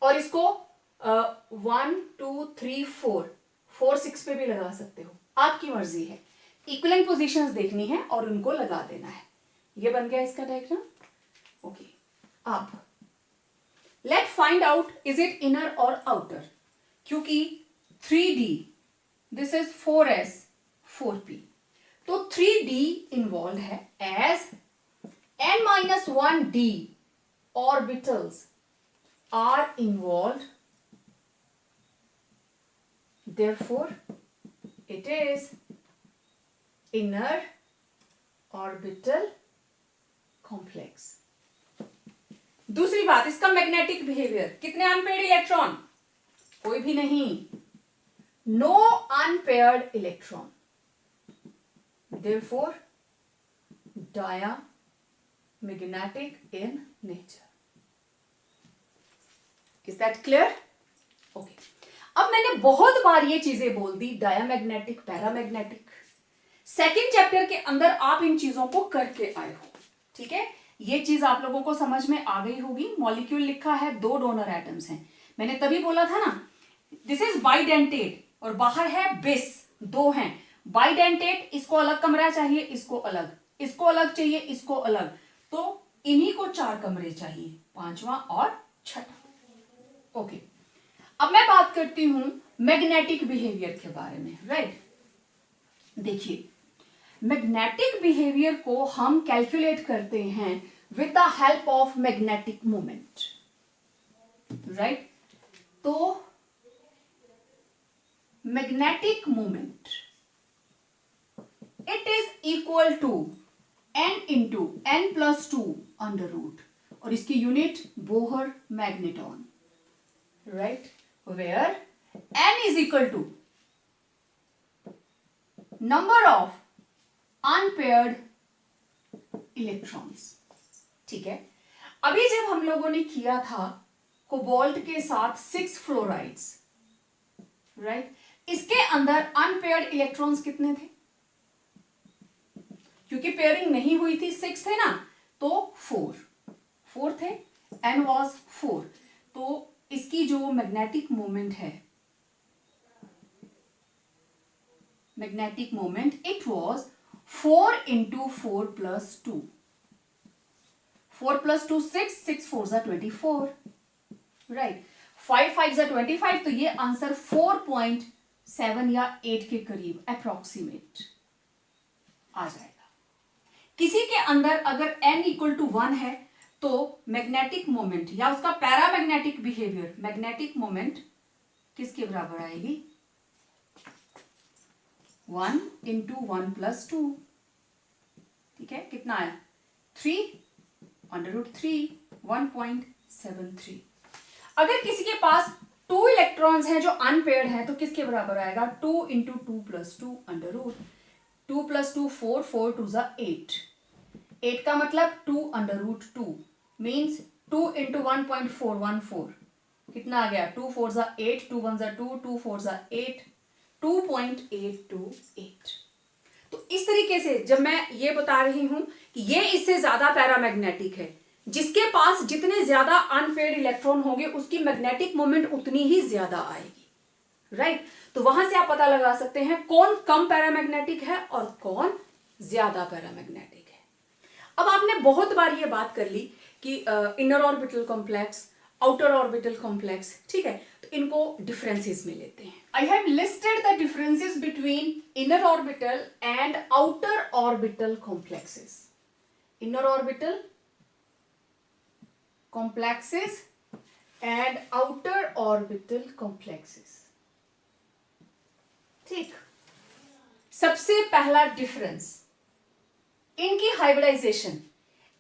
और इसको 1 2 3 4 6 पे भी लगा सकते हो, आपकी मर्जी है। इक्विवेलेंट पोजीशंस देखनी है और उनको लगा देना है। ये बन गया इसका डायग्राम। ओके, अब let find out is it inner और आउटर, क्योंकि 3D, this is 4S 4P, तो 3D इन्वॉल्व है as n-1d orbitals are involved, therefore it is inner orbital complex। दूसरी बात, इसका मैग्नेटिक बिहेवियर, कितने अनपेयर्ड इलेक्ट्रॉन? कोई भी नहीं, no unpaired electron, therefore diamagnetic in nature। Is that clear? Okay. अब मैंने बहुत बार ये चीजें बोल दी, डायामैग्नेटिक, पैरामैग्नेटिक। सेकंड चैप्टर के अंदर आप इन चीजों को करके आए हो, ठीक है। ये चीज आप लोगों को समझ में आ गई होगी। मॉलिक्यूल लिखा है, 2 डोनर एटम्स हैं, मैंने तभी बोला था ना, दिस इज बाइडेंटेट और बाहर है बिस, 2 हैं। बाइडेंटेट, इसको अलग कमरा चाहिए, इसको अलग, इसको अलग चाहिए, इसको अलग, तो इन्हीं को 4 कमरे चाहिए, 5वां और 6वां। ओके, अब मैं बात करती हूं मैग्नेटिक बिहेवियर के बारे में, राइट। देखिए, मैग्नेटिक बिहेवियर को हम कैलकुलेट करते हैं with the help of magnetic moment, right. तो magnetic moment it is equal to n into n+2 under root, और इसकी unit Bohr magneton, right, where n is equal to number of unpaired electrons, ठीक है। अभी जब हम लोगों ने किया था कोबाल्ट के साथ 6 फ्लोराइड्स, राइट, इसके अंदर अनपेयर्ड इलेक्ट्रॉन्स कितने थे? क्योंकि पेयरिंग नहीं हुई थी, 6 थे ना, तो 4 थे, n was 4। तो इसकी जो मैग्नेटिक मोमेंट है magnetic moment, it was 4 into 4 plus 2. 4 plus 2 6, 6 4 are 24, right. 5 5 are 25, तो ये आंसर 4.7 या 8 के करीब अप्रोक्सीमेट आ जाएगा। किसी के अंदर अगर n इक्वल टू 1 है तो मैग्नेटिक मोमेंट या उसका पैरामैग्नेटिक बिहेवियर, मैग्नेटिक मोमेंट किसके बराबर आएगी? 1 इंटू 1 प्लस 2, ठीक है, कितना आया? 3 √3, 1.73। अगर किसी के पास 2 इलेक्ट्रॉन्स हैं जो अनपेयर्ड हैं तो किसके बराबर आएगा? 2 इंटू 2 प्लस 2 √ 2 प्लस 2 4, 4 2 8, 8 का मतलब 2 √2 मीन्स 2 इंटू 1.414, कितना आ गया? 2 4 8, 2 1 2, 2 4 8, 2.828। तो इस तरीके से जब मैं ये बता रही हूं कि ये इससे ज्यादा पैरामैग्नेटिक है, जिसके पास जितने ज्यादा अनपेयर्ड इलेक्ट्रॉन होंगे उसकी मैग्नेटिक मोमेंट उतनी ही ज्यादा आएगी, राइट। तो वहां से आप पता लगा सकते हैं कौन कम पैरामैग्नेटिक है और कौन ज्यादा पैरामैग्नेटिक है। अब आपने बहुत बार ये बात कर ली कि inner orbital complex, outer orbital complex, ठीक है, तो इनको डिफरेंसेस में लेते हैं। I have listed the differences between inner orbital and outer orbital complexes. Inner orbital complexes and outer orbital complexes, ठीक। सबसे पहला डिफरेंस इनकी हाइब्रिडाइजेशन।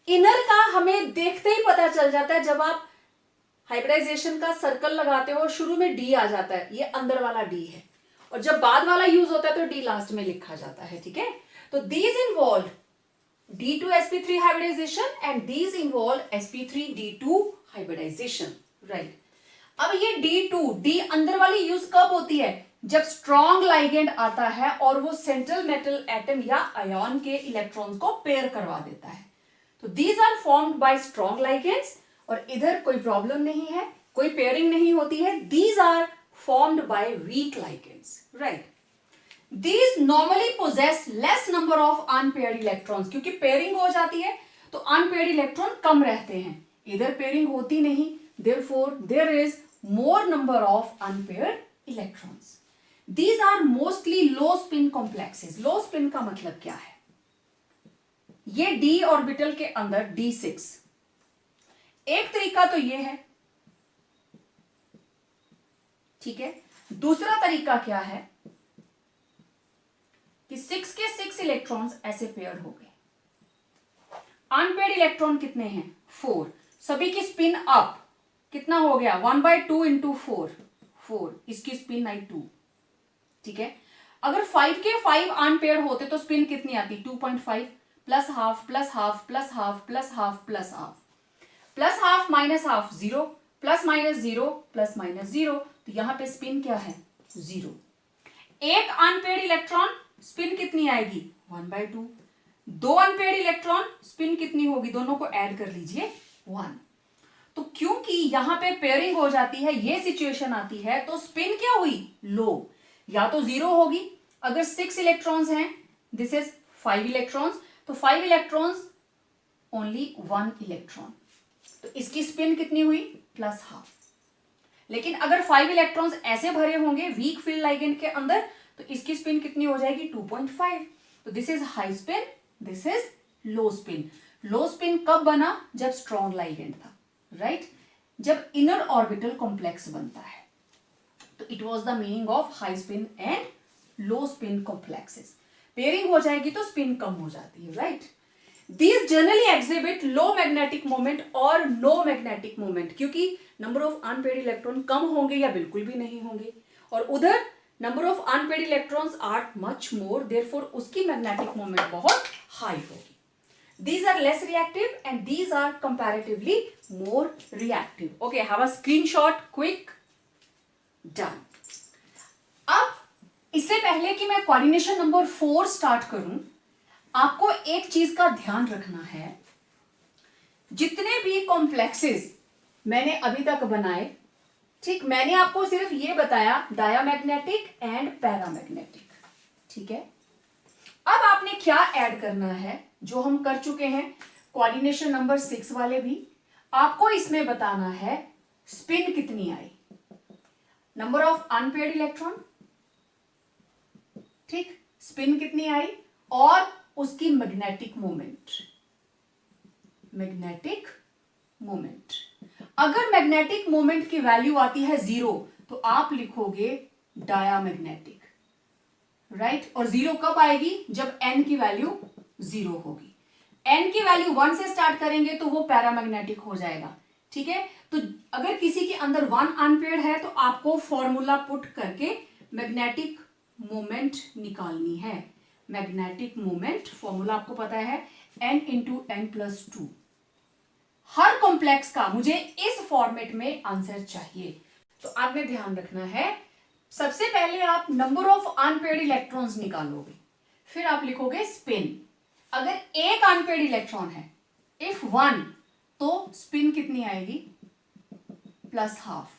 इनर का हमें देखते ही पता चल जाता है, जब आप हाइब्रिडाइजेशन का सर्कल लगाते हो शुरू में डी आ जाता है, ये अंदर वाला डी है, और जब बाद वाला यूज होता है तो डी लास्ट में लिखा जाता है, ठीक है। तो these involve D2 sp3 hybridization and these involve sp3 D2 hybridization, right। अब ये D अंदर वाली यूज कब होती है? जब स्ट्रॉन्ग लाइगेंड आता है और वो सेंट्रल मेटल एटम या आयन के इलेक्ट्रॉन्स को पेयर करवा देता है। तो these are formed by strong ligands, और इधर कोई प्रॉब्लम नहीं है, कोई पेयरिंग नहीं होती है। These are formed by weak ligands, right। These normally possess less number of unpaired electrons, क्योंकि पेयरिंग हो जाती है तो अनपेयर्ड इलेक्ट्रॉन कम रहते हैं, इधर पेयरिंग होती नहीं, therefore there is more number of unpaired electrons. These are mostly low spin complexes. low spin का मतलब क्या है? ये d ऑर्बिटल के अंदर d6, एक तरीका तो ये है, ठीक है। दूसरा तरीका क्या है कि 6 के 6 इलेक्ट्रॉन्स ऐसे पेयर हो गए। अनपेयर्ड इलेक्ट्रॉन कितने हैं? 4, सभी की स्पिन अप, कितना हो गया? 1/2 इंटू 4, 4, इसकी स्पिन आई 2, ठीक है। अगर 5 के 5 अनपेयर्ड होते तो स्पिन कितनी आती? 2.5 plus half plus half plus half plus half plus half plus half minus half 0, plus minus 0 plus minus 0, तो यहां पे स्पिन क्या है? 0। एक अनपेयर्ड इलेक्ट्रॉन स्पिन कितनी आएगी? 1/2। 2 अनपेयर्ड इलेक्ट्रॉन स्पिन कितनी होगी? दोनों को ऐड कर लीजिए, 1। तो क्योंकि यहां पे पेयरिंग हो जाती है, ये सिचुएशन आती है, तो स्पिन क्या हुई? लो, या तो 0 होगी। अगर 6 इलेक्ट्रॉन्स हैं, दिस इज 5 इलेक्ट्रॉन्स, तो 5 इलेक्ट्रॉन्स ओनली 1 इलेक्ट्रॉन, तो इसकी स्पिन कितनी हुई? Plus half. लेकिन अगर 5 इलेक्ट्रॉन्स ऐसे भरे होंगे वीक फील्ड लाइगेंड के अंदर, तो इसकी स्पिन कितनी हो जाएगी? 2.5। तो this is high spin, this is low spin. Low spin कब बना? जब स्ट्रॉन्ग लाइगेंड था, राइट। जब इनर ऑर्बिटल कॉम्प्लेक्स बनता है, तो it was the meaning of high spin and low spin complexes. Pairing हो जाएगी तो स्पिन कम हो जाती है, right. These generally exhibit low magnetic moment और no magnetic moment, क्योंकि नंबर ऑफ अनपेयर्ड इलेक्ट्रॉन कम होंगे या बिल्कुल भी नहीं होंगे, और उधर number of unpaired electrons are much more, therefore उसकी मैग्नेटिक मोमेंट बहुत हाई होगी। These are less reactive and these are comparatively more reactive. Okay, have a screenshot quick. Done. अब इससे पहले कि मैं कोऑर्डिनेशन नंबर 4 स्टार्ट करूं, आपको एक चीज का ध्यान रखना है। जितने भी कॉम्प्लेक्सेस मैंने अभी तक बनाए, ठीक, मैंने आपको सिर्फ ये बताया डायामैग्नेटिक एंड पैरामैग्नेटिक, ठीक है, अब आपने क्या ऐड करना है, जो हम कर चुके हैं कोऑर्डिनेशन नंबर 6 वाले भी, आपको इसमें बताना है स्पिन कितनी आई, नंबर ऑफ अनपेयर्ड इलेक्ट्रॉन, ठीक, स्पिन कितनी आई और उसकी मैग्नेटिक मोमेंट। मैग्नेटिक मोमेंट, अगर मैग्नेटिक मोमेंट की वैल्यू आती है 0 तो आप लिखोगे डायामैग्नेटिक, राइट। और 0 कब आएगी, जब n की वैल्यू 0 होगी। n की वैल्यू 1 से स्टार्ट करेंगे तो वो पैरामैग्नेटिक हो जाएगा, ठीक है। तो अगर किसी के अंदर 1 अनपेयर्ड है तो आपको फॉर्मूला पुट करके मैग्नेटिक मोमेंट निकालनी है। मैग्नेटिक मोमेंट फॉर्मूला आपको पता है n इंटू n प्लस 2। हर कॉम्प्लेक्स का मुझे इस फॉर्मेट में आंसर चाहिए, तो आपने ध्यान रखना है, सबसे पहले आप नंबर ऑफ अनपेयर्ड इलेक्ट्रॉन्स निकालोगे, फिर आप लिखोगे स्पिन। अगर एक अनपेयर्ड इलेक्ट्रॉन है, इफ 1, तो स्पिन कितनी आएगी, प्लस हाफ।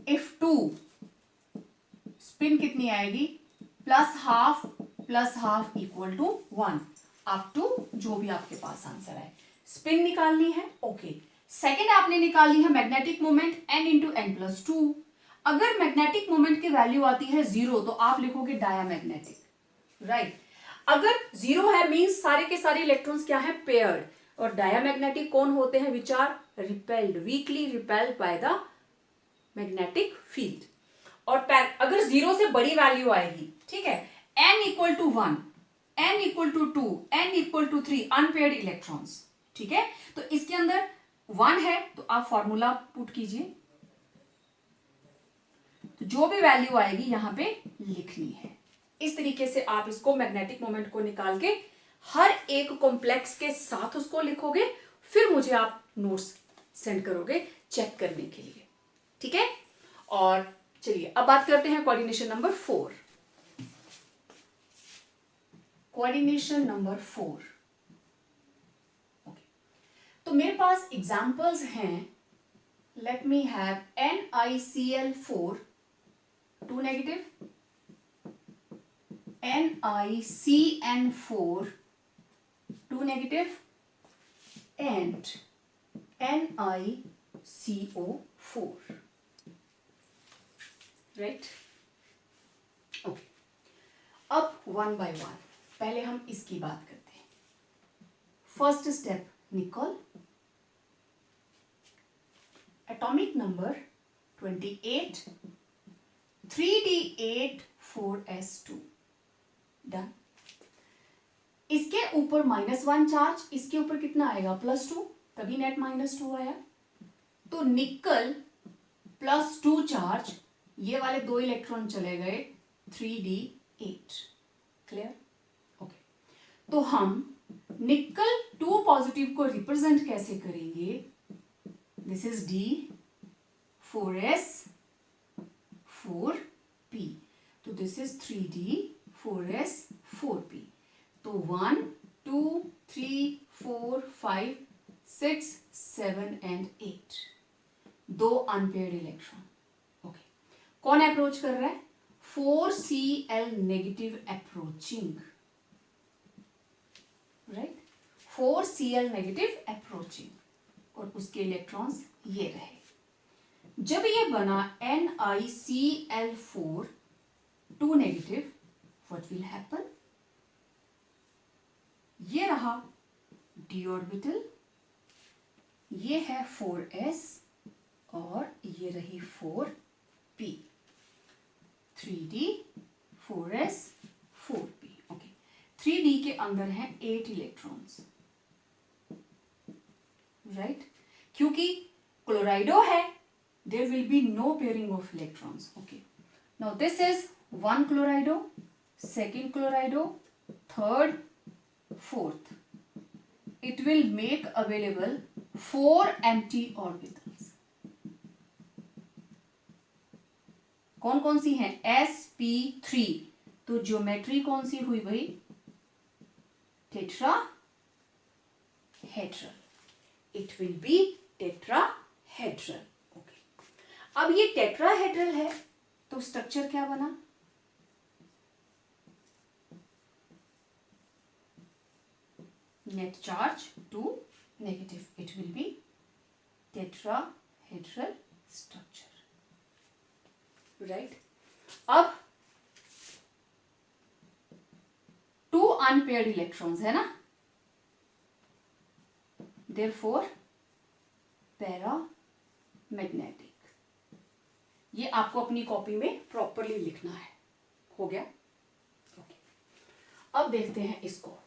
इफ 2, स्पिन कितनी आएगी, plus half equal to 1, up to जो भी आपके पास आंसर है। स्पिन निकालनी है, ओके। सेकेंड आपने निकालनी है magnetic moment n into n plus 2। अगर मैग्नेटिक मोमेंट की वैल्यू आती है 0 तो आप लिखोगे डायामैग्नेटिक, राइट। अगर 0 है मींस सारे के सारे इलेक्ट्रॉन्स क्या है, पेयर्ड। और डायामैग्नेटिक कौन होते हैं, which are repelled, weakly repelled by the magnetic field. और अगर 0 से बड़ी वैल्यू आएगी, ठीक है, n equal to 1, n equal to 2, n equal to 3 unpaired electrons, ठीक है। तो इसके अंदर 1 है तो आप फॉर्मूला पुट कीजिए, तो जो भी वैल्यू आएगी यहां पे लिखनी है। इस तरीके से आप इसको मैग्नेटिक मोमेंट को निकाल के हर एक कॉम्प्लेक्स के साथ उसको लिखोगे, फिर मुझे आप नोट्स सेंड करोगे चेक करने के लिए, ठीक है। और चलिए अब बात करते हैं coordination number 4। Coordination number 4, okay. तो मेरे पास एग्जांपल्स हैं, let me have NiCl4 2 negative, NiCN4 2 negative and NiCO4, right? Okay. अब वन बाय वन पहले हम इसकी बात करते हैं। फर्स्ट स्टेप निकल, atomic number 28, 3d8 4s2, done. इसके ऊपर -1 चार्ज, इसके ऊपर कितना आएगा, +2, तभी नेट -2 आया। तो निकल +2 चार्ज, ये वाले 2 इलेक्ट्रॉन चले गए 3d8, क्लियर, ओके। तो हम निकल 2 पॉजिटिव को रिप्रेजेंट कैसे करेंगे, this is D 4s 4p, तो this is 3d 4s 4p। तो 1 2 3 4 5 6 7 एंड 8, 2 अनपेयर्ड इलेक्ट्रॉन, ओके। कौन अप्रोच कर रहा है, 4Cl negative approaching, right, 4Cl negative approaching, और उसके इलेक्ट्रॉन्स ये रहे। जब ये बना NiCl4 2 negative, what will happen, ये रहा d ऑर्बिटल, ये है 4s और ये रही 4p, 3d 4s 4p, okay. 3d के अंदर हैं 8 इलेक्ट्रॉन्स, राइट, क्योंकि क्लोराइडो है, there will be no pairing of electrons, okay. Now this is 1 chlorido, second chlorido, third, fourth, it will make available 4 empty orbitals. कौन कौन सी हैं, sp3, तो ज्योमेट्री कौन सी हुई भाई, tetrahedral, it will be tetrahedral, okay. अब ये टेट्राहेड्रल है तो स्ट्रक्चर क्या बना, net charge 2 negative. It will be tetrahedral structure. Right? अब 2 unpaired electrons है ना, therefore paramagnetic. ये आपको अपनी कॉपी में प्रॉपरली लिखना है. हो गया? ओके. अब देखते हैं इसको.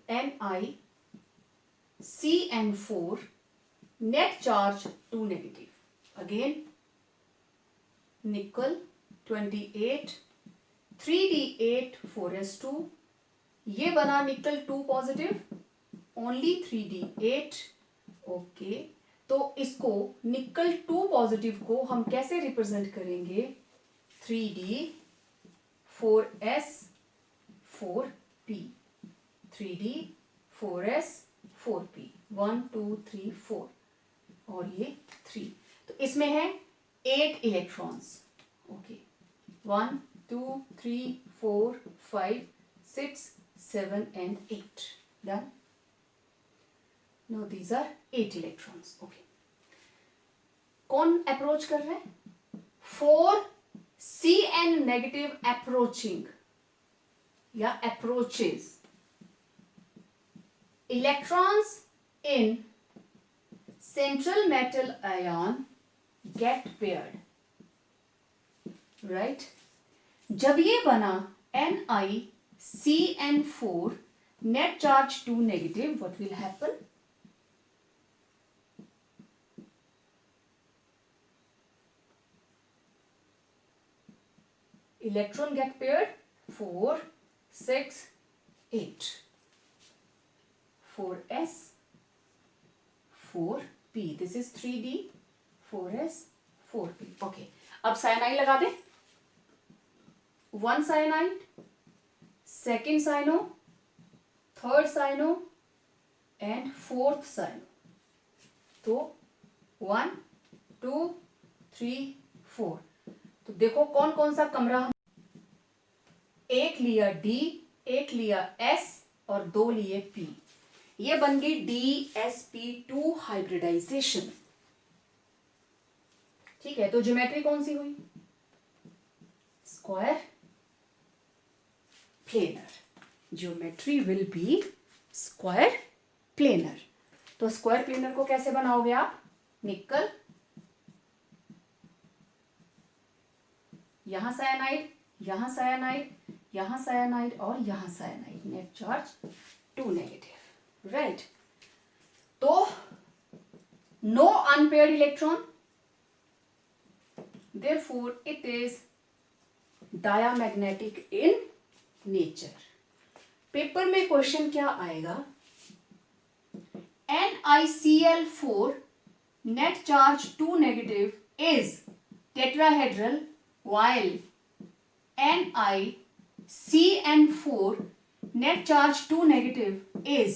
NiCN4 net charge 2 negative. Again nickel 28 3d8 4s2. ये बना निकल 2 पॉजिटिव, ओनली 3d8. ओके, तो इसको निकल 2 पॉजिटिव को हम कैसे रिप्रेजेंट करेंगे? 3d 4s 4p 3d 4s 4p 1 2 3 4 और ये 3. तो इसमें है 8 electrons. Okay, 1 2 3 4 5 6 7 and 8. Done? No, these are 8 electrons. Okay. कौन अप्रोच कर रहे हैं? 4 Cn negative approaching या approaches. Electrons in central metal ion get paired. Right? जब ये बना NiCN4 net charge 2 negative, what will happen? Electron get paired 4 6 8 4s 4p. This is 3d 4s 4p. Okay, अब साइनाइड लगा दें. 1 cyanide, second cyano, third cyano and fourth cyano. तो 1 2 3 4. तो देखो कौन कौन सा कमरा, एक लिया D, एक लिया S और 2 लिए P. ये बन गई DsP2 हाइब्रिडाइजेशन. ठीक है, तो ज्योमेट्री कौन सी हुई? Square planar. Geometry will be square planar. तो स्क्वायर प्लेनर को कैसे बनाओगे आप? निकल, यहां साइनाइड, यहां साइनाइड, यहां साइनाइड और यहां cyanide. Net charge 2 negative. Right? तो no unpaired electron, therefore it is diamagnetic in nature. Paper में क्वेश्चन क्या आएगा? NiCl4 net charge 2 negative is tetrahedral while NiCN4 net charge 2 negative is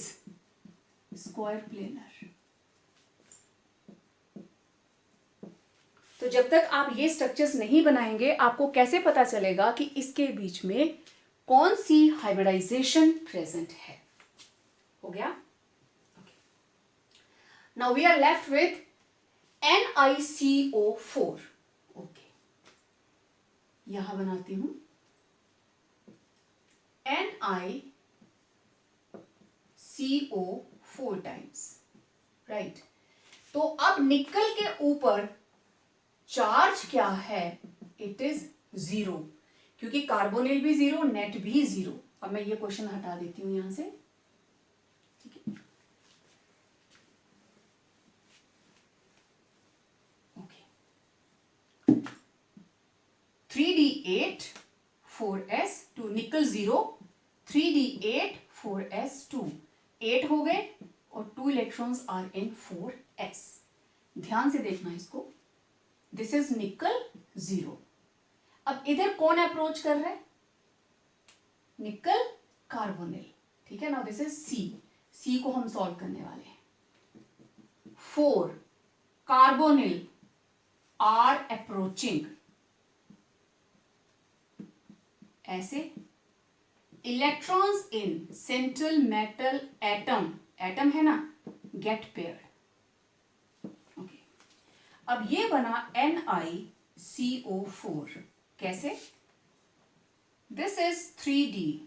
square planar. तो जब तक आप ये स्ट्रक्चर्स नहीं बनाएंगे आपको कैसे पता चलेगा कि इसके बीच में कौन सी हाइब्रिडाइजेशन प्रेजेंट है? हो गया? Now we are left with NiCO4. Okay, यहां बनाती हूं NiCO4 टाइम्स. राइट? तो अब निकल के ऊपर चार्ज क्या है? इट इज 0, क्योंकि कार्बोनिल भी 0, नेट भी 0. अब मैं ये क्वेश्चन हटा देती हूं यहां से. ठीक है, ओके. 3d8 4s2 निकल 0, 3d8 4s2 8 हो गए और 2 इलेक्ट्रॉन्स आर इन 4s. ध्यान से देखना इसको. दिस इज निकल 0. अब इधर कौन अप्रोच कर रहा है? निकल कार्बोनिल. ठीक है ना, दिस इज सी को हम सॉल्व करने वाले हैं. 4 कार्बोनिल आर अप्रोचिंग ऐसे electrons in central metal atom, atom है ना, गेट पेयर्ड। ओके, अब ये बना NiCO4। कैसे? This is 3D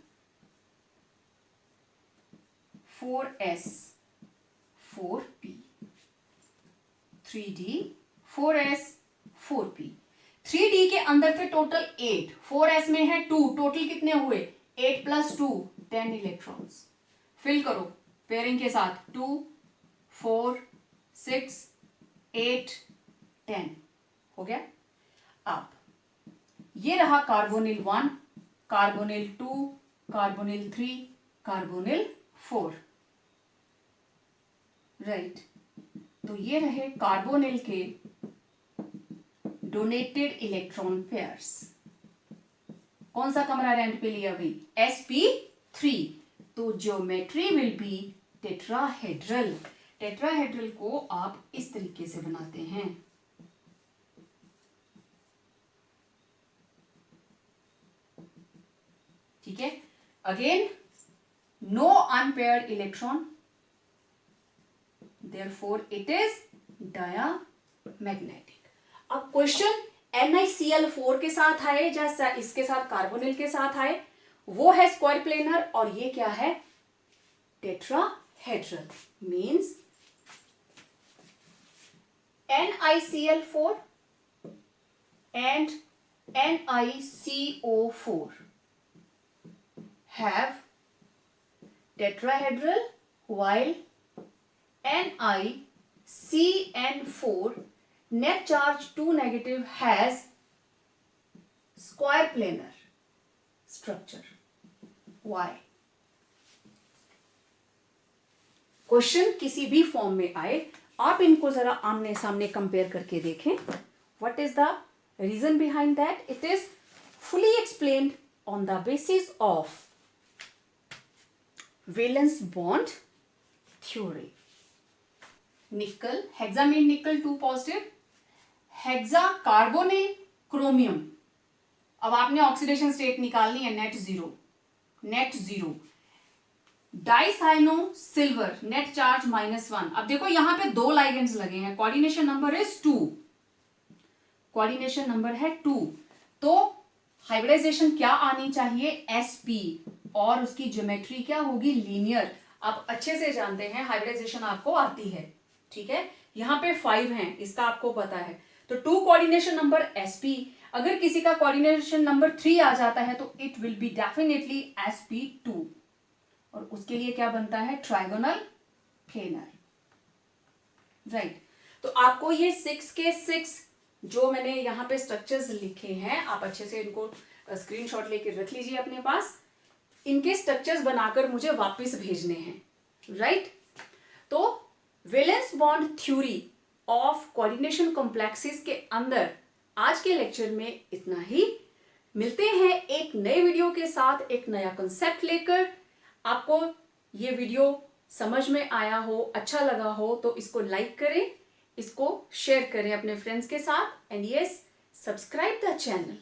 4S 4P, 3D 4S 4P। 3D के अंदर थे टोटल 8, 4S में है 2, टोटल कितने हुए? 8 + 2 10 इलेक्ट्रॉन्स। फिल करो पेयरिंग के साथ, 2 4 6 8 10 हो गया। अब ये रहा carbonyl 1, carbonyl 2, carbonyl 3, carbonyl 4, right. तो ये रहे कार्बोनिल के डोनेटेड इलेक्ट्रॉन पेयर्स। कौन सा कमरा रेंट पे लिया भाई? sp3। तो geometry will be tetrahedral. Tetrahedral को आप इस तरीके से बनाते हैं, ठीक है। Again no unpaired electron, therefore it is diamagnetic। अब क्वेश्चन NiCl4 के साथ आए या इसके साथ कार्बोनिल के साथ आए, वो है स्क्वायर प्लेनर और ये क्या है? Tetrahedral. Means NiCl4 and NiCO4 have tetrahedral, while NiCN4 net charge 2 negative has square planar structure। Why? Question किसी भी फॉर्म में आए, आप इनको जरा आमने सामने कंपेयर करके देखें। What is the reason behind that? It is fully explained on the basis of valence bond theory। निकल, हेक्सा मीन निकल 2 पॉजिटिव, हेक्सा कार्बोनिल क्रोमियम। अब आपने ऑक्सीडेशन स्टेट निकालनी है, net zero. Dicyano silver net charge -1। अब देखो यहां पे 2 लाइगेंड्स लगे हैं, coordination number is 2, coordination number है 2। तो हाइब्रिडाइजेशन क्या आनी चाहिए? sp, और उसकी ज्योमेट्री क्या होगी? लीनियर। आप अच्छे से जानते हैं हाइब्रिडाइजेशन आपको आती है, ठीक है। यहां पे 5 हैं, इसका आपको पता है। तो 2 कोऑर्डिनेशन नंबर sp, अगर किसी का कोऑर्डिनेशन नंबर 3 आ जाता है तो it will be definitely sp2, और उसके लिए क्या बनता है? Trigonal planar, right. तो आपको ये 6 के 6 जो मैंने यहाँ पे स्ट्रक्चर्स लिखे हैं, आप अच्छे से इनको स्क्रीनशॉट लेके रख लीजिए अपने पास। इनके स्ट्रक्चर्स बनाकर मुझे वापस भेजने हैं, राइट। तो valence bond theory of coordination complexes के अंदर आज के लेक्चर में इतना ही। मिलते हैं एक नए वीडियो के साथ, एक नया कंसेप्ट लेकर। आपको ये वीडियो समझ में आया हो, अच्छा लगा हो तो इसको लाइक करें, इसको शेयर करें अपने फ्रेंड्स के साथ, and yes, subscribe the channel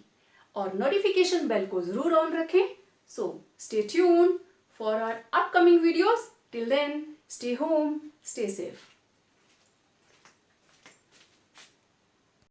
और नोटिफिकेशन बेल को जरूर ऑन रखें। So stay tune for our upcoming videos. Till then, stay home, stay safe.